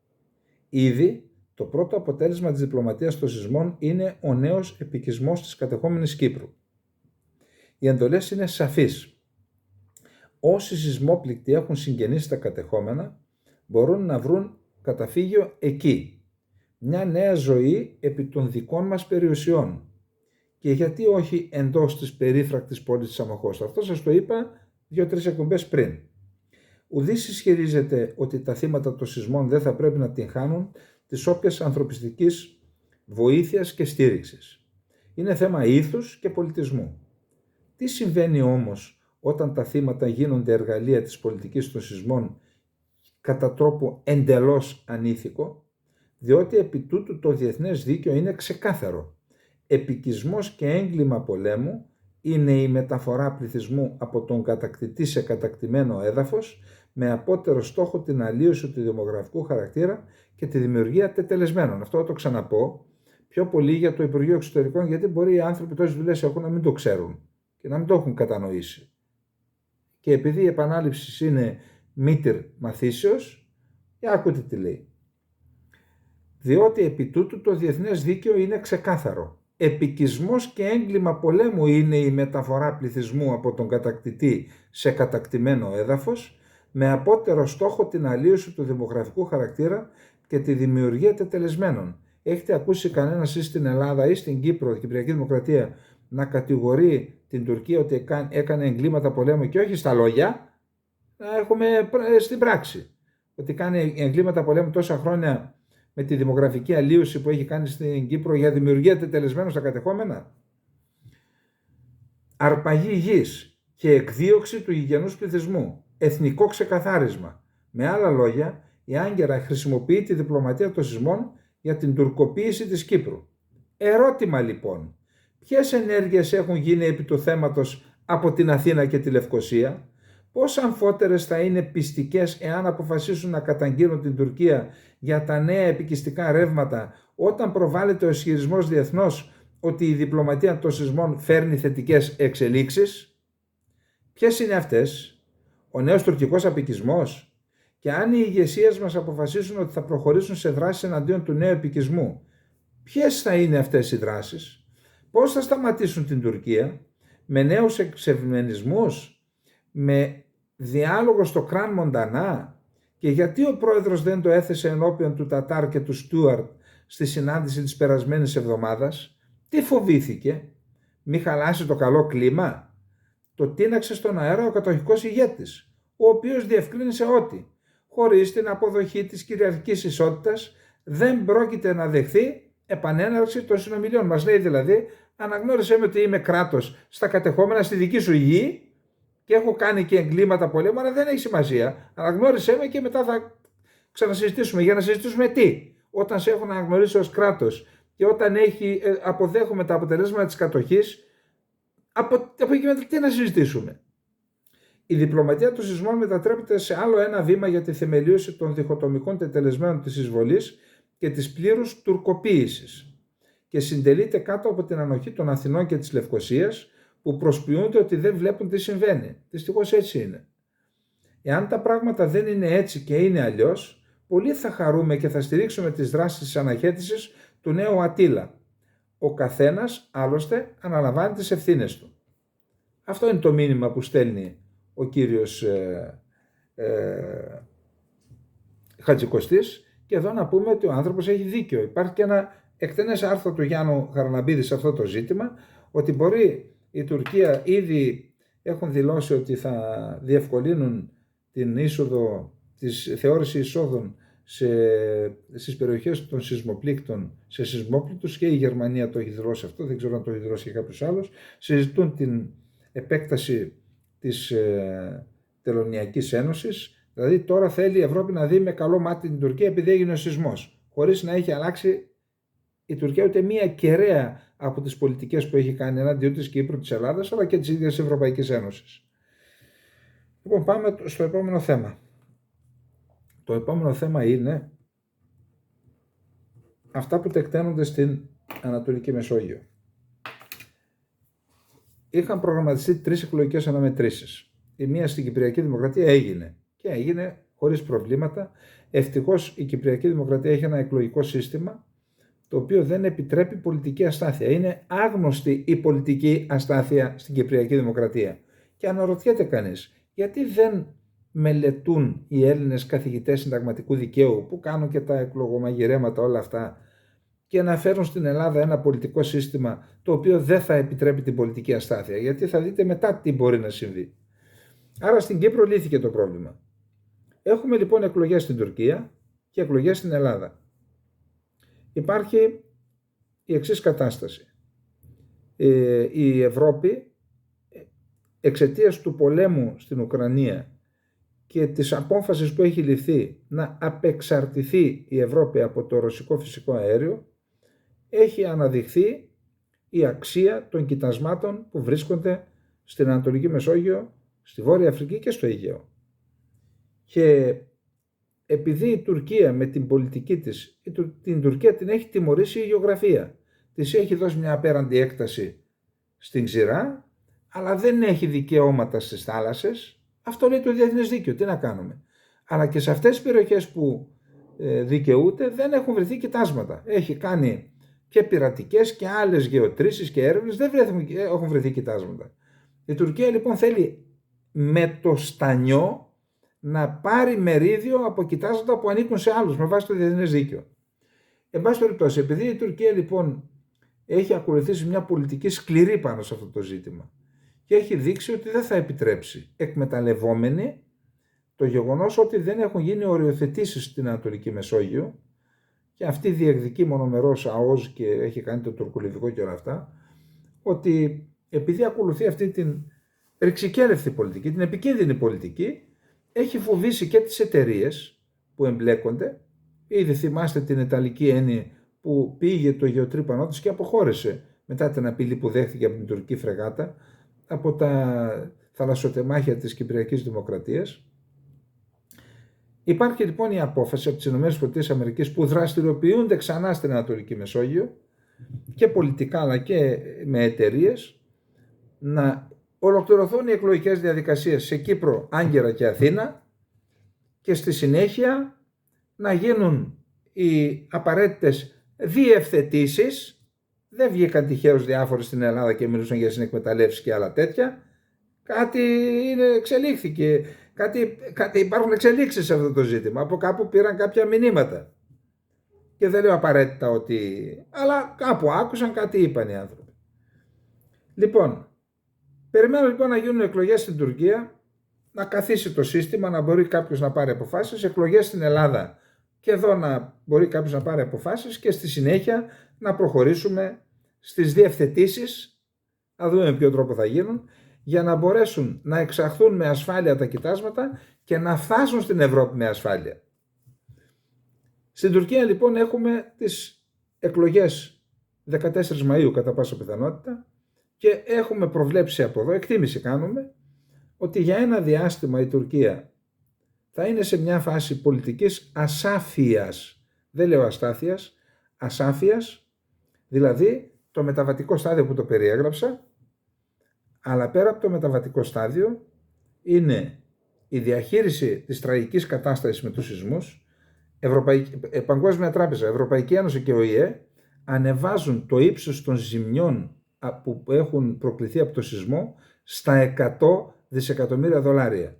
Ήδη το πρώτο αποτέλεσμα της διπλωματίας των σεισμών είναι ο νέος επικισμός της κατεχόμενης Κύπρου. Οι εντολές είναι σαφείς. Όσοι σεισμόπληκτοι έχουν συγγενείς στα κατεχόμενα μπορούν να βρουν καταφύγιο εκεί. Μια νέα ζωή επί των δικών μας περιουσιών. Και γιατί όχι εντός της περίφρακτης πόλης της Σαμοχώστου. Αυτό σας το είπα 2-3 εκπομπές πριν. Ουδής ισχυρίζεται ότι τα θύματα των σεισμών δεν θα πρέπει να την χάνουν της όποιας ανθρωπιστικής βοήθειας και στήριξης. Είναι θέμα ήθους και πολιτισμού. Τι συμβαίνει όμως όταν τα θύματα γίνονται εργαλεία της πολιτικής των σεισμών κατά τρόπο εντελώς ανήθικο? Διότι επί τούτου το διεθνές δίκαιο είναι ξεκάθαρο. Επικισμός και έγκλημα πολέμου είναι η μεταφορά πληθυσμού από τον κατακτητή σε κατακτημένο έδαφος με απότερο στόχο την αλλίωση του δημογραφικού χαρακτήρα και τη δημιουργία τετελεσμένων. Αυτό θα το ξαναπώ πιο πολύ για το Υπουργείο Εξωτερικών, γιατί μπορεί οι άνθρωποι τόσες δουλειές έχουν να μην το ξέρουν και να μην το έχουν κατανοήσει. Και επειδή η επανάληψη είναι μήτυρ μαθήσεως, ακούτε τι λέει. Διότι επί τούτου το διεθνές δίκαιο είναι ξεκάθαρο. Επικισμός και έγκλημα πολέμου είναι η μεταφορά πληθυσμού από τον κατακτητή σε κατακτημένο έδαφος με απότερο στόχο την αλλίωση του δημογραφικού χαρακτήρα και τη δημιουργία τετελεσμένων. Έχετε ακούσει κανένας ή στην Ελλάδα ή στην Κύπρο, την Κυπριακή Δημοκρατία, να κατηγορεί την Τουρκία ότι έκανε εγκλήματα πολέμου και όχι στα λόγια, να έχουμε στην πράξη. Ότι κάνει εγκλήματα πολέμου τόσα χρόνια με τη δημογραφική αλλίωση που έχει κάνει στην Κύπρο για δημιουργία τετελεσμένων στα κατεχόμενα. Αρπαγή γης και εκδίωξη του γηγενούς πληθυσμού. Εθνικό ξεκαθάρισμα. Με άλλα λόγια, η Άγκυρα χρησιμοποιεί τη διπλωματία των σεισμών για την τουρκοποίηση της Κύπρου. Ερώτημα λοιπόν, ποιες ενέργειες έχουν γίνει επί του θέματος από την Αθήνα και τη Λευκοσία? Πώς αμφότερες θα είναι πιστικές εάν αποφασίσουν να καταγγείλουν την Τουρκία για τα νέα επικιστικά ρεύματα όταν προβάλλεται ο ισχυρισμός διεθνώς ότι η διπλωματία των σεισμών φέρνει θετικές εξελίξεις? Ποιες είναι αυτές? Ο νέος τουρκικός απικισμός? Και αν οι ηγεσίες μας αποφασίσουν ότι θα προχωρήσουν σε δράσεις εναντίον του νέου επικισμού, ποιες θα είναι αυτές οι δράσεις? Πώς θα σταματήσουν την Τουρκία? Με νέους εξευμενισμούς? με διάλογο στο Κραν Μοντανά, και γιατί ο πρόεδρος δεν το έθεσε ενώπιον του Τατάρ και του Στούαρτ στη συνάντηση της περασμένης εβδομάδας? Τι φοβήθηκε? Μη χαλάσει το καλό κλίμα? Το τίναξε στον αέρα ο κατοχικός ηγέτης, ο οποίος διευκρίνησε ότι χωρίς την αποδοχή της κυριαρχικής ισότητας δεν πρόκειται να δεχθεί επανέναρξη των συνομιλιών. Μας λέει δηλαδή, αναγνώρισέ με ότι είμαι κράτος στα κατεχόμενα στη δική σου γη και έχω κάνει και εγκλήματα πολέμου, αλλά δεν έχει σημασία. Αναγνώρισέ με και μετά θα ξανασυζητήσουμε. Για να συζητήσουμε τι? Όταν σε έχουν αναγνωρίσει ως κράτος και όταν αποδέχομαι τα αποτελέσματα της κατοχής, από εκεί μετά τι να συζητήσουμε? Η διπλωματία των σεισμών μετατρέπεται σε άλλο ένα βήμα για τη θεμελίωση των διχοτομικών τετελεσμένων της εισβολής και της πλήρους τουρκοποίησης και συντελείται κάτω από την ανοχή των Αθηνών και της Λευκωσίας, που προσποιούνται ότι δεν βλέπουν τι συμβαίνει. Δυστυχώς έτσι είναι. Εάν τα πράγματα δεν είναι έτσι και είναι αλλιώς, πολύ θα χαρούμε και θα στηρίξουμε τις δράσεις της αναχέτησης του νέου Ατήλα. Ο καθένας άλλωστε αναλαμβάνει τις ευθύνες του. Αυτό είναι το μήνυμα που στέλνει ο κύριος Χατζικοστής, και εδώ να πούμε ότι ο άνθρωπος έχει δίκιο. Υπάρχει και ένα εκτενές άρθρο του Γιάννου Χαραλαμπίδη σε αυτό το ζήτημα, ότι μπορεί η Τουρκία, ήδη έχουν δηλώσει ότι θα διευκολύνουν την είσοδο, της θεώρηση εισόδων στις περιοχές των σεισμοπλήκτων, σε σεισμόπληκτους, και η Γερμανία το έχει δηλώσει αυτό, δεν ξέρω αν το έχει δηλώσει και κάποιος άλλος. Συζητούν την επέκταση της Τελωνειακής Ένωσης, δηλαδή τώρα θέλει η Ευρώπη να δει με καλό μάτι την Τουρκία επειδή έγινε ο σεισμός, χωρίς να έχει αλλάξει η Τουρκία ούτε μία κεραία από τις πολιτικές που έχει κάνει εναντίον της Κύπρου, της Ελλάδας, αλλά και της ίδιας Ευρωπαϊκής Ένωσης. Λοιπόν, πάμε στο επόμενο θέμα. Το επόμενο θέμα είναι αυτά που τεκταίνονται στην Ανατολική Μεσόγειο. Είχαν προγραμματιστεί 3 εκλογικές αναμετρήσεις. Η μία στην Κυπριακή Δημοκρατία έγινε και έγινε χωρίς προβλήματα. Ευτυχώς η Κυπριακή Δημοκρατία έχει ένα εκλογικό σύστημα το οποίο δεν επιτρέπει πολιτική αστάθεια. Είναι άγνωστη η πολιτική αστάθεια στην Κυπριακή Δημοκρατία. Και αναρωτιέται κανείς, γιατί δεν μελετούν οι Έλληνες καθηγητές συνταγματικού δικαίου, που κάνουν και τα εκλογομαγειρέματα όλα αυτά, και να φέρουν στην Ελλάδα ένα πολιτικό σύστημα το οποίο δεν θα επιτρέπει την πολιτική αστάθεια? Γιατί θα δείτε μετά τι μπορεί να συμβεί. Άρα στην Κύπρο λύθηκε το πρόβλημα. Έχουμε λοιπόν εκλογές στην Τουρκία και εκλογές στην Ελλάδα. Υπάρχει η εξής κατάσταση. Η Ευρώπη, εξαιτίας του πολέμου στην Ουκρανία και της απόφασης που έχει ληφθεί να απεξαρτηθεί η Ευρώπη από το ρωσικό φυσικό αέριο, έχει αναδειχθεί η αξία των κοιτασμάτων που βρίσκονται στην Ανατολική Μεσόγειο, στη Βόρεια Αφρική και στο Αιγαίο. Και επειδή η Τουρκία με την πολιτική της, την Τουρκία την έχει τιμωρήσει η γεωγραφία, της έχει δώσει μια απέραντη έκταση στην ξηρά, αλλά δεν έχει δικαιώματα στις θάλασσες. Αυτό λέει το διεθνές δίκαιο, τι να κάνουμε. Αλλά και σε αυτές τις περιοχές που δικαιούται δεν έχουν βρεθεί κοιτάσματα. Έχει κάνει και πειρατικές και άλλες γεωτρήσεις και έρευνες, δεν έχουν βρεθεί κοιτάσματα. Η Τουρκία λοιπόν θέλει με το στανιό να πάρει μερίδιο από κοιτάσματα που ανήκουν σε άλλους με βάση το διεθνές δίκαιο. Εν πάση περιπτώσει, επειδή η Τουρκία λοιπόν έχει ακολουθήσει μια πολιτική σκληρή πάνω σε αυτό το ζήτημα και έχει δείξει ότι δεν θα επιτρέψει, εκμεταλλευόμενοι το γεγονός ότι δεν έχουν γίνει οριοθετήσεις στην Ανατολική Μεσόγειο, και αυτή διεκδικεί μονομερός ΑΟΣ και έχει κάνει το τουρκολιβικό και όλα αυτά, ότι επειδή ακολουθεί αυτή την ρηξικέλευτη πολιτική, την επικίνδυνη πολιτική, έχει φοβήσει και τις εταιρείες που εμπλέκονται. Ήδη θυμάστε την Ιταλική Ένη που πήγε το γεωτρύπανό της και αποχώρησε μετά την απειλή που δέχτηκε από την τουρκική φρεγάτα από τα θαλασσοτεμάχια της Κυπριακής Δημοκρατίας. Υπάρχει λοιπόν η απόφαση από τις ΗΠΑ που δραστηριοποιούνται ξανά στην Ανατολική Μεσόγειο και πολιτικά αλλά και με εταιρείες να ολοκληρωθούν οι εκλογικές διαδικασίες σε Κύπρο, Άγκυρα και Αθήνα και στη συνέχεια να γίνουν οι απαραίτητες διευθετήσεις. Δεν βγήκαν τυχαίως διάφοροι στην Ελλάδα και μιλούσαν για συνεκμεταλλεύσεις και άλλα τέτοια. κάτι εξελίχθηκε, υπάρχουν εξελίξεις σε αυτό το ζήτημα, από κάπου πήραν κάποια μηνύματα. Και δεν λέω απαραίτητα ότι, αλλά κάπου άκουσαν, κάτι είπαν οι άνθρωποι. Λοιπόν, περιμένω λοιπόν να γίνουν εκλογές στην Τουρκία, να καθίσει το σύστημα, να μπορεί κάποιος να πάρει αποφάσεις, εκλογές στην Ελλάδα και εδώ να μπορεί κάποιος να πάρει αποφάσεις και στη συνέχεια να προχωρήσουμε στις διευθετήσεις, να δούμε με ποιο τρόπο θα γίνουν, για να μπορέσουν να εξαχθούν με ασφάλεια τα κοιτάσματα και να φτάσουν στην Ευρώπη με ασφάλεια. Στην Τουρκία λοιπόν έχουμε τις εκλογές 14 Μαΐου κατά πάσα πιθανότητα και έχουμε προβλέψει από εδώ, εκτίμηση κάνουμε, ότι για ένα διάστημα η Τουρκία θα είναι σε μια φάση πολιτικής ασάφειας, δεν λέω αστάθειας, ασάφειας, δηλαδή το μεταβατικό στάδιο που το περιέγραψα, αλλά πέρα από το μεταβατικό στάδιο είναι η διαχείριση της τραγικής κατάστασης με τους σεισμούς. Παγκόσμια Τράπεζα, Ευρωπαϊκή Ένωση και ΟΗΕ ανεβάζουν το ύψος των ζημιών που έχουν προκληθεί από το σεισμό στα 100 δισεκατομμύρια δολάρια.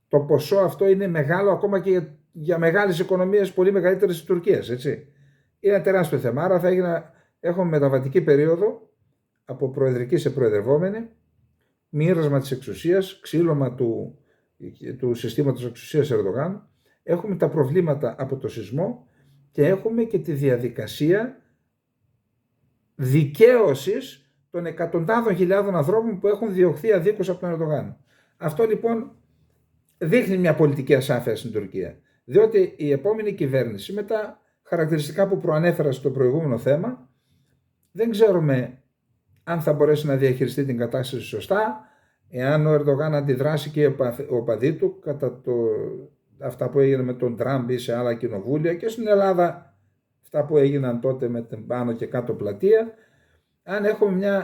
Το ποσό αυτό είναι μεγάλο ακόμα και για μεγάλες οικονομίες, πολύ μεγαλύτερες της Τουρκίας, έτσι. Είναι ένα τεράστιο θέμα, άρα έχουμε μεταβατική περίοδο από προεδρική σε προεδρευόμενη, μοίρασμα της εξουσίας, ξύλωμα του συστήματος εξουσίας Ερντογάν, έχουμε τα προβλήματα από το σεισμό και έχουμε και τη διαδικασία δικαίωσης των εκατοντάδων χιλιάδων ανθρώπων που έχουν διωχθεί αδίκως από τον Ερντογάν. Αυτό λοιπόν δείχνει μια πολιτική ασάφεια στην Τουρκία, διότι η επόμενη κυβέρνηση με τα χαρακτηριστικά που προανέφερα στο προηγούμενο θέμα, δεν ξέρουμε αν θα μπορέσει να διαχειριστεί την κατάσταση σωστά, εάν ο Ερντογάν αντιδράσει και ο οπαδοί του κατά αυτά που έγινε με τον Τραμπ ή σε άλλα κοινοβούλια και στην Ελλάδα αυτά που έγιναν τότε με την πάνω και κάτω πλατεία,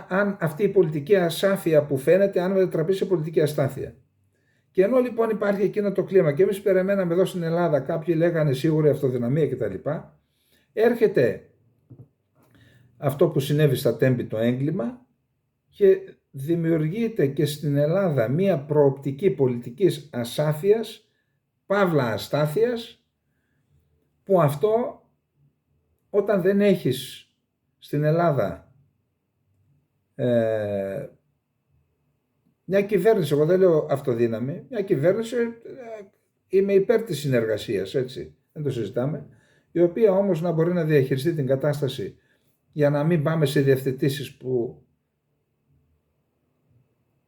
αν αυτή η πολιτική ασάφεια που φαίνεται, αν μετατραπεί σε πολιτική αστάθεια. Και ενώ λοιπόν υπάρχει εκείνο το κλίμα και εμείς περιμέναμε εδώ στην Ελλάδα, κάποιοι λέγανε σίγουρη αυτοδυναμία κτλ., έρχεται αυτό που συνέβη στα Τέμπη, το έγκλημα, και δημιουργείται και στην Ελλάδα μία προοπτική πολιτικής ασάφειας, παύλα αστάθειας, που αυτό όταν δεν έχεις στην Ελλάδα μια κυβέρνηση, εγώ δεν λέω αυτοδύναμη, μια κυβέρνηση, είμαι υπέρ της συνεργασίας, έτσι, δεν το συζητάμε, η οποία όμως να μπορεί να διαχειριστεί την κατάσταση για να μην πάμε σε διευθετήσεις που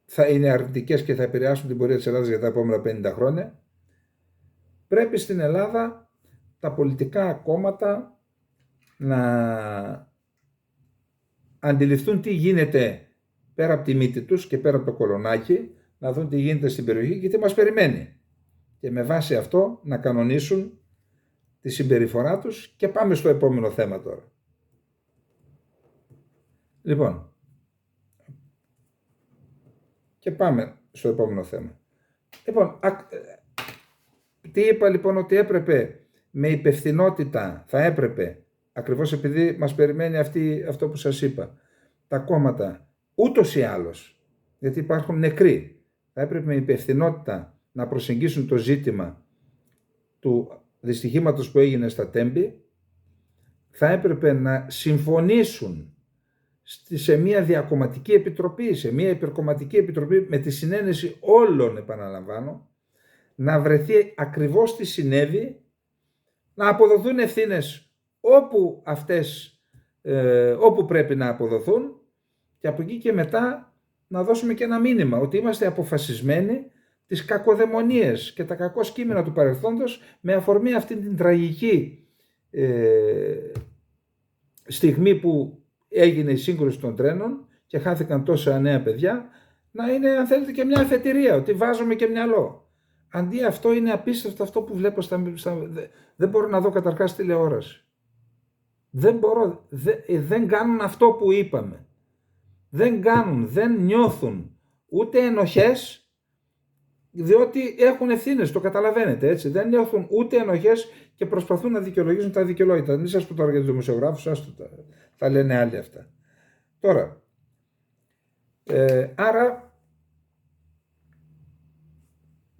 θα είναι αρνητικές και θα επηρεάσουν την πορεία της Ελλάδας για τα επόμενα 50 χρόνια. Πρέπει στην Ελλάδα τα πολιτικά κόμματα να αντιληφθούν τι γίνεται πέρα από τη μύτη τους και πέρα από το κολονάκι, να δουν τι γίνεται στην περιοχή και τι μας περιμένει. Και με βάση αυτό να κανονίσουν τη συμπεριφορά τους και πάμε στο επόμενο θέμα τώρα. Λοιπόν, και πάμε στο επόμενο θέμα. Λοιπόν, τι είπα λοιπόν, ότι έπρεπε με υπευθυνότητα, θα έπρεπε, ακριβώς επειδή μας περιμένει αυτό που σας είπα, τα κόμματα ούτως ή άλλως, γιατί υπάρχουν νεκροί, θα έπρεπε με υπευθυνότητα να προσεγγίσουν το ζήτημα του δυστυχήματος που έγινε στα Τέμπη, θα έπρεπε να συμφωνήσουν σε μια διακομματική επιτροπή, σε μια υπερκομματική επιτροπή με τη συνένεση όλων, επαναλαμβάνω, να βρεθεί ακριβώς τι συνέβη, να αποδοθούν ευθύνες όπου πρέπει να αποδοθούν και από εκεί και μετά να δώσουμε και ένα μήνυμα ότι είμαστε αποφασισμένοι τις κακοδαιμονίες και τα κακό κείμενα του παρελθόντος με αφορμή αυτή την τραγική στιγμή που έγινε η σύγκρουση των τρένων και χάθηκαν τόσα νέα παιδιά, να είναι, αν θέλετε, και μια αφετηρία, ότι βάζουμε και μυαλό. Αντί αυτό είναι απίστευτο αυτό που βλέπω δεν μπορώ να δω καταρχάς τηλεόραση. Δεν κάνουν αυτό που είπαμε. Δεν νιώθουν ούτε ενοχές, διότι έχουν ευθύνες, το καταλαβαίνετε, έτσι. Δεν νιώθουν ούτε ενοχές και προσπαθούν να δικαιολογήσουν τα δικαιολόγητα. Μην σας πω τώρα για τους δημοσιογράφους, τα λένε άλλοι αυτά. Τώρα, άρα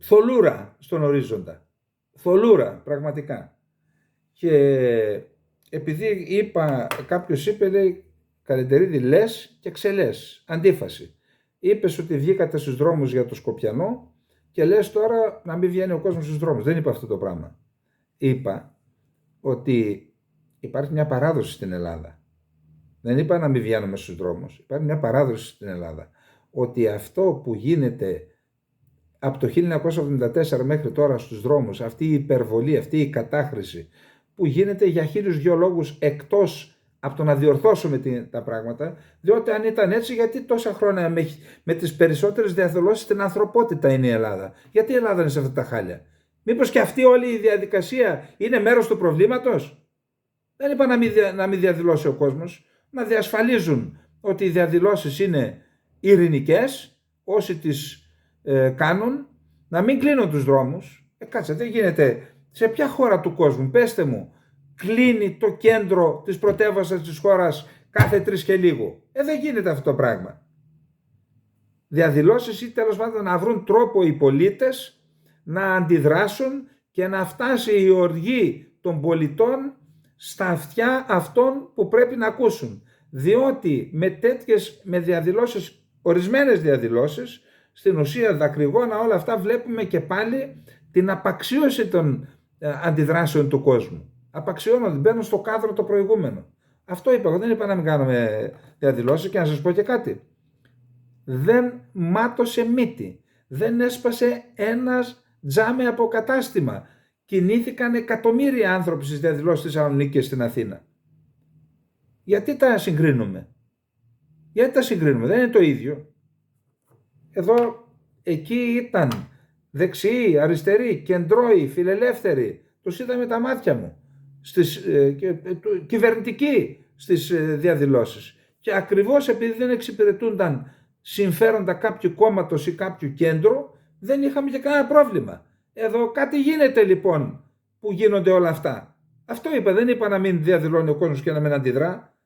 θολούρα στον ορίζοντα. Θολούρα, πραγματικά. Και επειδή κάποιος είπε, λέει, Καλεντερίδη, λες και ξελές. Αντίφαση. Είπες ότι βγήκατε στους δρόμους για το Σκοπιανό και λες τώρα να μην βγαίνει ο κόσμος στους δρόμους. Δεν είπα αυτό το πράγμα. Είπα ότι υπάρχει μια παράδοση στην Ελλάδα. Δεν είπα να μην βγαίνουμε στους δρόμους. Υπάρχει μια παράδοση στην Ελλάδα. Ότι αυτό που γίνεται από το 1974 μέχρι τώρα στους δρόμους, αυτή η υπερβολή, αυτή η κατάχρηση που γίνεται για 1002 λόγους, εκτός από το να διορθώσουμε τα πράγματα, διότι αν ήταν έτσι, γιατί τόσα χρόνια με τις περισσότερες διαδηλώσεις στην ανθρωπότητα είναι η Ελλάδα? Γιατί η Ελλάδα είναι σε αυτά τα χάλια? Μήπως και αυτή όλη η διαδικασία είναι μέρος του προβλήματος? Δεν είπα να μην διαδηλώσει ο κόσμος, να διασφαλίζουν ότι οι διαδηλώσεις είναι ειρηνικές, όσοι τις κάνουν, να μην κλείνουν τους δρόμους. Κάτσε, δεν γίνεται. Σε ποια χώρα του κόσμου, πέστε μου, κλείνει το κέντρο της πρωτεύουσας της χώρας κάθε 3 και λίγο? Δεν γίνεται αυτό το πράγμα. Διαδηλώσεις ή τέλος πάντων να βρουν τρόπο οι πολίτες να αντιδράσουν και να φτάσει η οργή των πολιτών στα αυτιά αυτών που πρέπει να ακούσουν. Διότι με διαδηλώσεις, ορισμένες διαδηλώσεις, στην ουσία δακρυγόνα όλα αυτά, βλέπουμε και πάλι την απαξίωση των αντιδράσεων του κόσμου. Απαξιώνονται, μπαίνουν στο κάδρο το προηγούμενο. Αυτό είπα εγώ, δεν είπα να μην κάνουμε διαδηλώσεις. Και να σας πω και κάτι. Δεν μάτωσε μύτη. Δεν έσπασε ένας τζάμι από κατάστημα. Κινήθηκαν εκατομμύρια άνθρωποι στις διαδηλώσεις της Θεσσαλονίκη και στην Αθήνα. Γιατί τα συγκρίνουμε? Δεν είναι το ίδιο. Εδώ, εκεί ήταν δεξιοί, αριστεροί, κεντρώοι, φιλελεύθεροι. Τους είδα με τα μάτια μου. Κυβερνητικοί στις διαδηλώσεις. Και ακριβώς επειδή δεν εξυπηρετούνταν συμφέροντα κάποιου κόμματος ή κάποιου κέντρου, δεν είχαμε και κανένα πρόβλημα. Εδώ κάτι γίνεται λοιπόν που γίνονται όλα αυτά. Αυτό είπα, δεν είπα να μην διαδηλώνει ο κόσμος και να μην αντιδρά.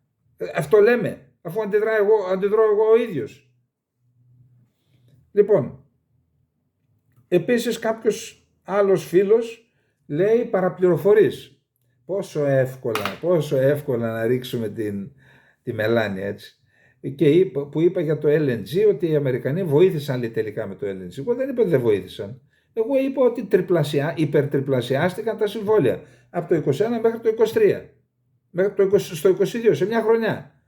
Αυτό λέμε, αφού αντιδρώ εγώ ο ίδιος. Λοιπόν, επίσης κάποιος άλλος φίλος λέει παραπληροφορείς. Πόσο εύκολα να ρίξουμε τη μελάνη, έτσι. Και που είπα για το LNG ότι οι Αμερικανοί βοήθησαν τελικά με το LNG. Εγώ δεν είπα ότι δεν βοήθησαν. Εγώ είπα ότι υπερτριπλασιάστηκαν τα συμβόλαια από το 21 μέχρι το 23, μέχρι στο 22, σε μια χρονιά.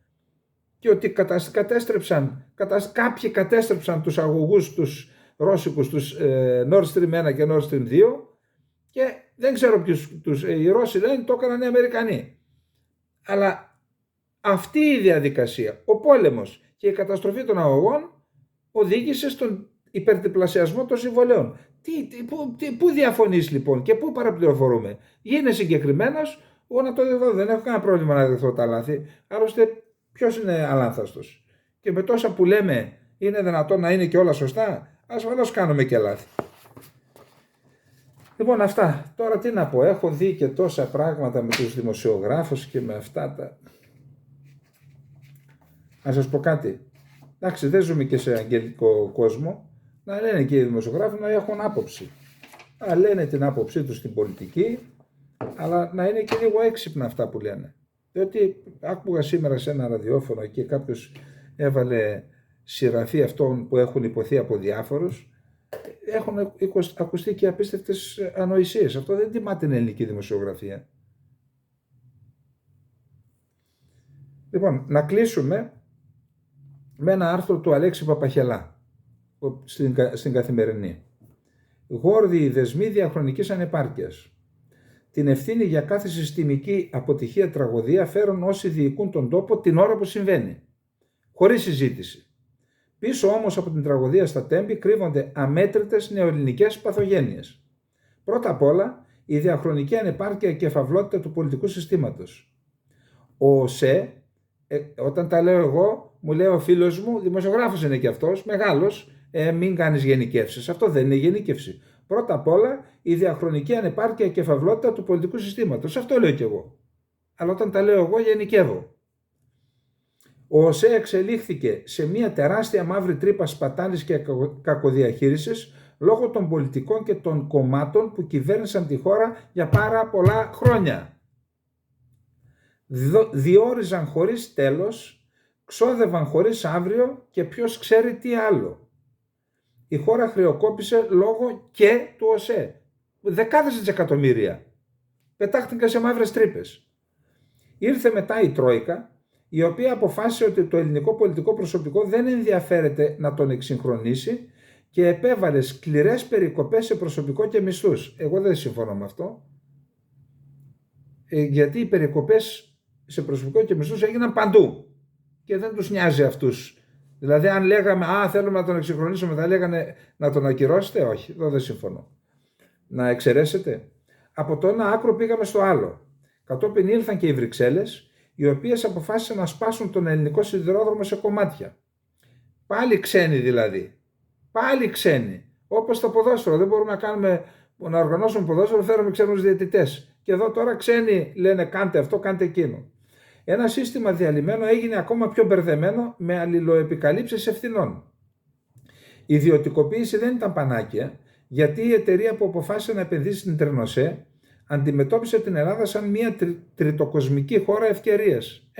Και ότι κάποιοι κατέστρεψαν τους αγωγούς τους ρώσικους, τους Nord Stream 1 και Nord Stream 2, και δεν ξέρω ποιους, οι Ρώσοι λένε το έκαναν οι Αμερικανοί. Αλλά αυτή η διαδικασία, ο πόλεμος και η καταστροφή των αγωγών οδήγησε στον υπερτριπλασιασμό των συμβολέων. Πού διαφωνείς λοιπόν και πού παραπληροφορούμε? Γίνε συγκεκριμένος, εγώ να το δεχθώ, δεν έχω κανένα πρόβλημα να δεχθώ τα λάθη. Άλλωστε ποιος είναι αλάνθαστος? Και με τόσα που λέμε είναι δυνατόν να είναι και όλα σωστά? Ασφαλώς κάνουμε και λάθη. Λοιπόν, αυτά. Τώρα τι να πω, έχω δει και τόσα πράγματα με τους δημοσιογράφους και με αυτά τα... Να σας πω κάτι. Εντάξει, δεν ζούμε και σε αγγελικό κόσμο. Να λένε και οι δημοσιογράφοι να έχουν άποψη. Να λένε την άποψή τους στην πολιτική, αλλά να είναι και λίγο έξυπνα αυτά που λένε. Διότι άκουγα σήμερα σε ένα ραδιόφωνο και κάποιος έβαλε συγγραφή αυτών που έχουν υποθεί από διάφορους. Έχουν ακουστεί και απίστευτες ανοησίες. Αυτό δεν τιμά την ελληνική δημοσιογραφία. Λοιπόν, να κλείσουμε με ένα άρθρο του Αλέξη Παπαχελά στην Καθημερινή. Γόρδιοι δεσμοί διαχρονικής ανεπάρκειας. Την ευθύνη για κάθε συστημική αποτυχία, τραγωδία φέρουν όσοι διοικούν τον τόπο την ώρα που συμβαίνει. Χωρίς συζήτηση. Πίσω όμως από την τραγωδία στα Τέμπη κρύβονται αμέτρητες νεοελληνικές παθογένειες. Πρώτα απ' όλα, η διαχρονική ανεπάρκεια και φαυλότητα του πολιτικού συστήματος. Ο ΟΣΕ, όταν τα λέω εγώ, μου λέει ο φίλος μου, δημοσιογράφος είναι και αυτός, μεγάλος, μην κάνεις γενικεύσεις. Αυτό δεν είναι γενικεύση. Πρώτα απ' όλα, η διαχρονική ανεπάρκεια και φαυλότητα του πολιτικού συστήματος. Αυτό λέω κι εγώ. Αλλά όταν τα λέω εγώ, γενικεύω. Ο ΟΣΕ εξελίχθηκε σε μια τεράστια μαύρη τρύπα σπατάλης και κακοδιαχείρισης, λόγω των πολιτικών και των κομμάτων που κυβέρνησαν τη χώρα για πάρα πολλά χρόνια. Διόριζαν χωρίς τέλος, ξόδευαν χωρίς αύριο και ποιος ξέρει τι άλλο. Η χώρα χρεοκόπησε λόγω και του ΟΣΕ. Δεκάδες δισεκατομμύρια. Πετάχτηκαν σε μαύρες τρύπες. Ήρθε μετά η Τρόικα, η οποία αποφάσισε ότι το ελληνικό πολιτικό προσωπικό δεν ενδιαφέρεται να τον εξυγχρονίσει και επέβαλε σκληρές περικοπές σε προσωπικό και μισθούς. Εγώ δεν συμφωνώ με αυτό, γιατί οι περικοπές σε προσωπικό και μισθούς έγιναν παντού και δεν τους νοιάζει αυτούς. Δηλαδή αν λέγαμε θέλουμε να τον εξυγχρονίσουμε, θα λέγανε να τον ακυρώσετε? Όχι, εδώ δεν συμφωνώ. Να εξαιρέσετε. Από το ένα άκρο πήγαμε στο άλλο. Κατόπιν ήλθαν και οι Βρυξέλλες, οι οποίες αποφάσισαν να σπάσουν τον ελληνικό σιδηρόδρομο σε κομμάτια. Πάλι ξένοι δηλαδή. Πάλι ξένοι. Όπως το ποδόσφαιρο. Δεν μπορούμε να οργανώσουμε ποδόσφαιρο, φέρουμε ξένους διαιτητές. Και εδώ τώρα ξένοι λένε κάντε αυτό, κάντε εκείνο. Ένα σύστημα διαλυμένο έγινε ακόμα πιο μπερδεμένο με αλληλοεπικαλύψεις ευθυνών. Η ιδιωτικοποίηση δεν ήταν πανάκια, γιατί η εταιρεία που αποφάσισε να επενδύσει στην Τρενοσέ αντιμετώπισε την Ελλάδα σαν μια τριτοκοσμική χώρα ευκαιρίας.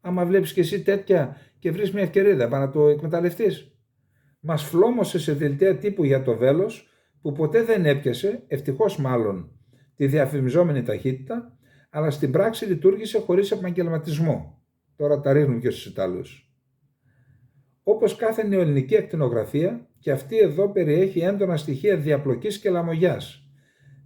Άμα βλέπεις και εσύ τέτοια και βρεις μια ευκαιρία, δεν πάει να το εκμεταλλευτείς? Μας φλόμωσε σε δελτία τύπου για το βέλος που ποτέ δεν έπιασε, ευτυχώς μάλλον, τη διαφημιζόμενη ταχύτητα, αλλά στην πράξη λειτουργήσε χωρίς επαγγελματισμό. Τώρα τα ρίχνουν και στους Ιταλούς. Όπως κάθε νεοελληνική ακτινογραφία, και αυτή εδώ περιέχει έντονα στοιχεία διαπλοκής και λαμογιάς.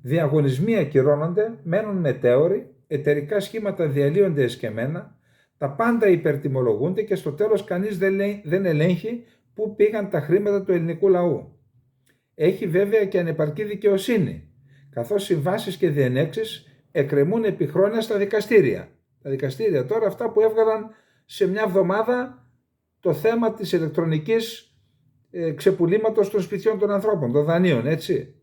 Διαγωνισμοί ακυρώνονται, μένουν μετέωροι, εταιρικά σχήματα διαλύονται εσκεμμένα, τα πάντα υπερτιμολογούνται και στο τέλος κανείς δεν ελέγχει πού πήγαν τα χρήματα του ελληνικού λαού. Έχει βέβαια και ανεπαρκή δικαιοσύνη, καθώς συμβάσεις και διενέξεις εκκρεμούν επί χρόνια στα δικαστήρια. Τα δικαστήρια τώρα αυτά που έβγαλαν σε μια εβδομάδα το θέμα της ηλεκτρονικής ξεπουλήματος των σπιτιών των ανθρώπων, των δανείων, έτσι.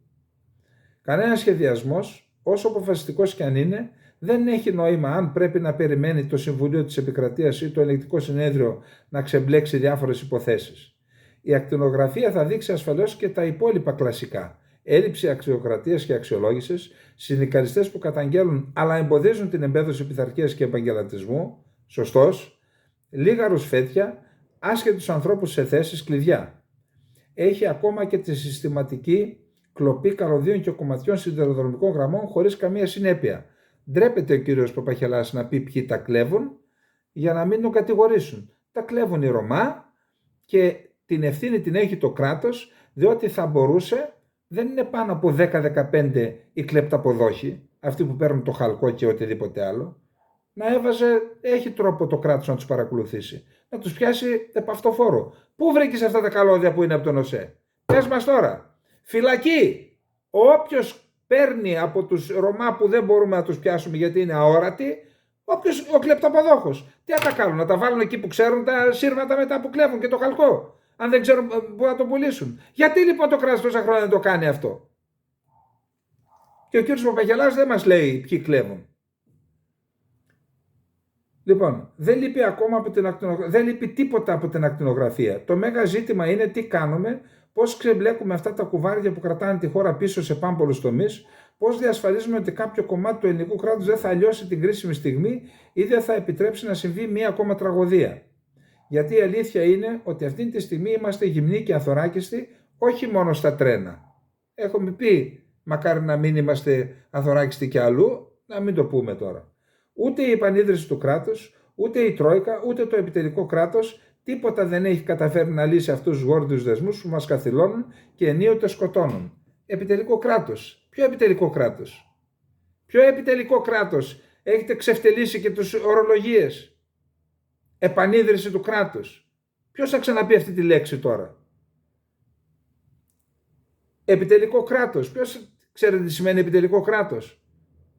Κανένα σχεδιασμός, όσο αποφασιστικός και αν είναι, δεν έχει νόημα αν πρέπει να περιμένει το Συμβουλίο της Επικρατείας ή το Ελεγκτικό Συνέδριο να ξεμπλέξει διάφορες υποθέσεις. Η ακτινογραφία θα δείξει ασφαλώς και τα υπόλοιπα κλασικά. Έλλειψη αξιοκρατίας και αξιολόγησης, συνδικαλιστές που καταγγέλουν αλλά εμποδίζουν την εμπέδωση πειθαρχίας και επαγγελματισμού, σωστός, λίγα ρουσφέτια, άσχετους ανθρώπους σε θέσεις κλειδιά. Έχει ακόμα και τη συστηματική κλοπή καλωδίων και κομματιών σιδηροδρομικών γραμμών χωρίς καμία συνέπεια. Ντρέπεται ο κύριος Παπαχελάς να πει ποιοι τα κλέβουν για να μην τον κατηγορήσουν. Τα κλέβουν οι Ρωμά και την ευθύνη την έχει το κράτος, διότι θα μπορούσε, δεν είναι πάνω από 10-15 οι κλεπταποδόχοι, αυτοί που παίρνουν το χαλκό και οτιδήποτε άλλο, να έβαζε, έχει τρόπο το κράτος να τους παρακολουθήσει, να τους πιάσει επαυτοφόρο. Πού βρήκες αυτά τα καλώδια που είναι από τον ΟΣΕ? Πες μας τώρα. Φυλακή. Όποιος παίρνει από τους Ρωμά που δεν μπορούμε να τους πιάσουμε γιατί είναι αόρατοι, ο κλεπταποδόχος. Τι θα τα κάνουν, να τα βάλουν εκεί που ξέρουν τα σύρματα μετά που κλέβουν και το χαλκό, αν δεν ξέρουν πού να το πουλήσουν? Γιατί λοιπόν το κράτος τόσα χρόνια δεν το κάνει αυτό? Και ο κύριος Παπαγελάς δεν μας λέει ποιοι κλέβουν. Λοιπόν, δεν λείπει τίποτα από την ακτινογραφία. Το μέγα ζήτημα είναι τι κάνουμε, πώς ξεμπλέκουμε αυτά τα κουβάρια που κρατάνε τη χώρα πίσω σε πάμπολους τομείς, πώς διασφαλίζουμε ότι κάποιο κομμάτι του ελληνικού κράτους δεν θα λιώσει την κρίσιμη στιγμή ή δεν θα επιτρέψει να συμβεί μία ακόμα τραγωδία. Γιατί η αλήθεια είναι ότι αυτή τη στιγμή είμαστε γυμνοί και αθωράκιστοι, όχι μόνο στα τρένα. Έχουμε πει, μακάρι να μην είμαστε αθωράκιστοι κι αλλού, να μην το πούμε τώρα. Ούτε η επανίδρυση του κράτους, ούτε η Τρόικα, ούτε το επιτελικό κράτος, τίποτα δεν έχει καταφέρει να λύσει αυτούς τους γόρδιους δεσμούς που μας καθυλώνουν και ενίοτε σκοτώνουν. Επιτελικό κράτος. Ποιο επιτελικό κράτος? Ποιο επιτελικό κράτος? Έχετε ξεφτελίσει και τους ορολογίες. Επανίδρυση του κράτους. Ποιος θα ξαναπεί αυτή τη λέξη τώρα? Επιτελικό κράτος. Ποιος ξέρετε τι σημαίνει επιτελικό κράτος?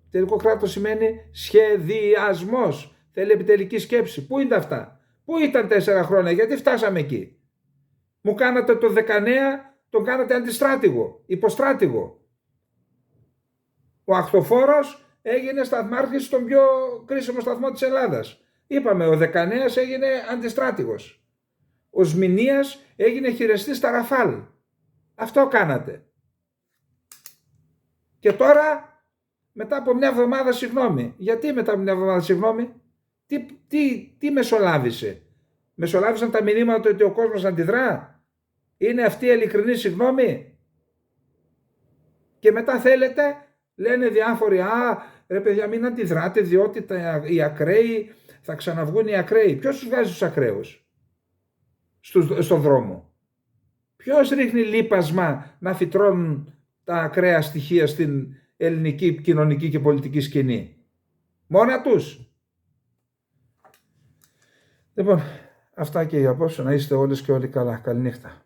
Επιτελικό κράτος σημαίνει σχεδιασμός. Θέλει επιτελική σκέψη. Πού είναι αυτά? Πού ήταν 4 χρόνια? Γιατί φτάσαμε εκεί? Μου κάνατε το 19, τον κάνατε αντιστράτηγο, υποστράτηγο. Ο Αχθοφόρος έγινε σταθμάρχης στον πιο κρίσιμο σταθμό της Ελλάδας. Είπαμε, ο Δεκανέας έγινε αντιστράτηγος. Ο Σμηνίας έγινε χειριστής στα Ραφάλ. Αυτό κάνατε. Και τώρα, μετά από μια εβδομάδα, συγγνώμη. Γιατί μετά από μια εβδομάδα, συγγνώμη? Τι μεσολάβησε? Μεσολάβησαν τα μηνύματα ότι ο κόσμος αντιδρά? Είναι αυτή η ειλικρινή συγγνώμη? Και μετά θέλετε, λένε διάφοροι, ρε παιδιά, μην αντιδράτε διότι οι ακραίοι, θα ξαναβγούν οι ακραίοι. Ποιος τους βγάζει τους ακραίους στον δρόμο? Ποιος ρίχνει λίπασμα να φυτρώνουν τα ακραία στοιχεία στην ελληνική κοινωνική και πολιτική σκηνή? Μόνα τους. Λοιπόν, αυτά και για απόψε. Να είστε όλες και όλοι καλά. Καληνύχτα.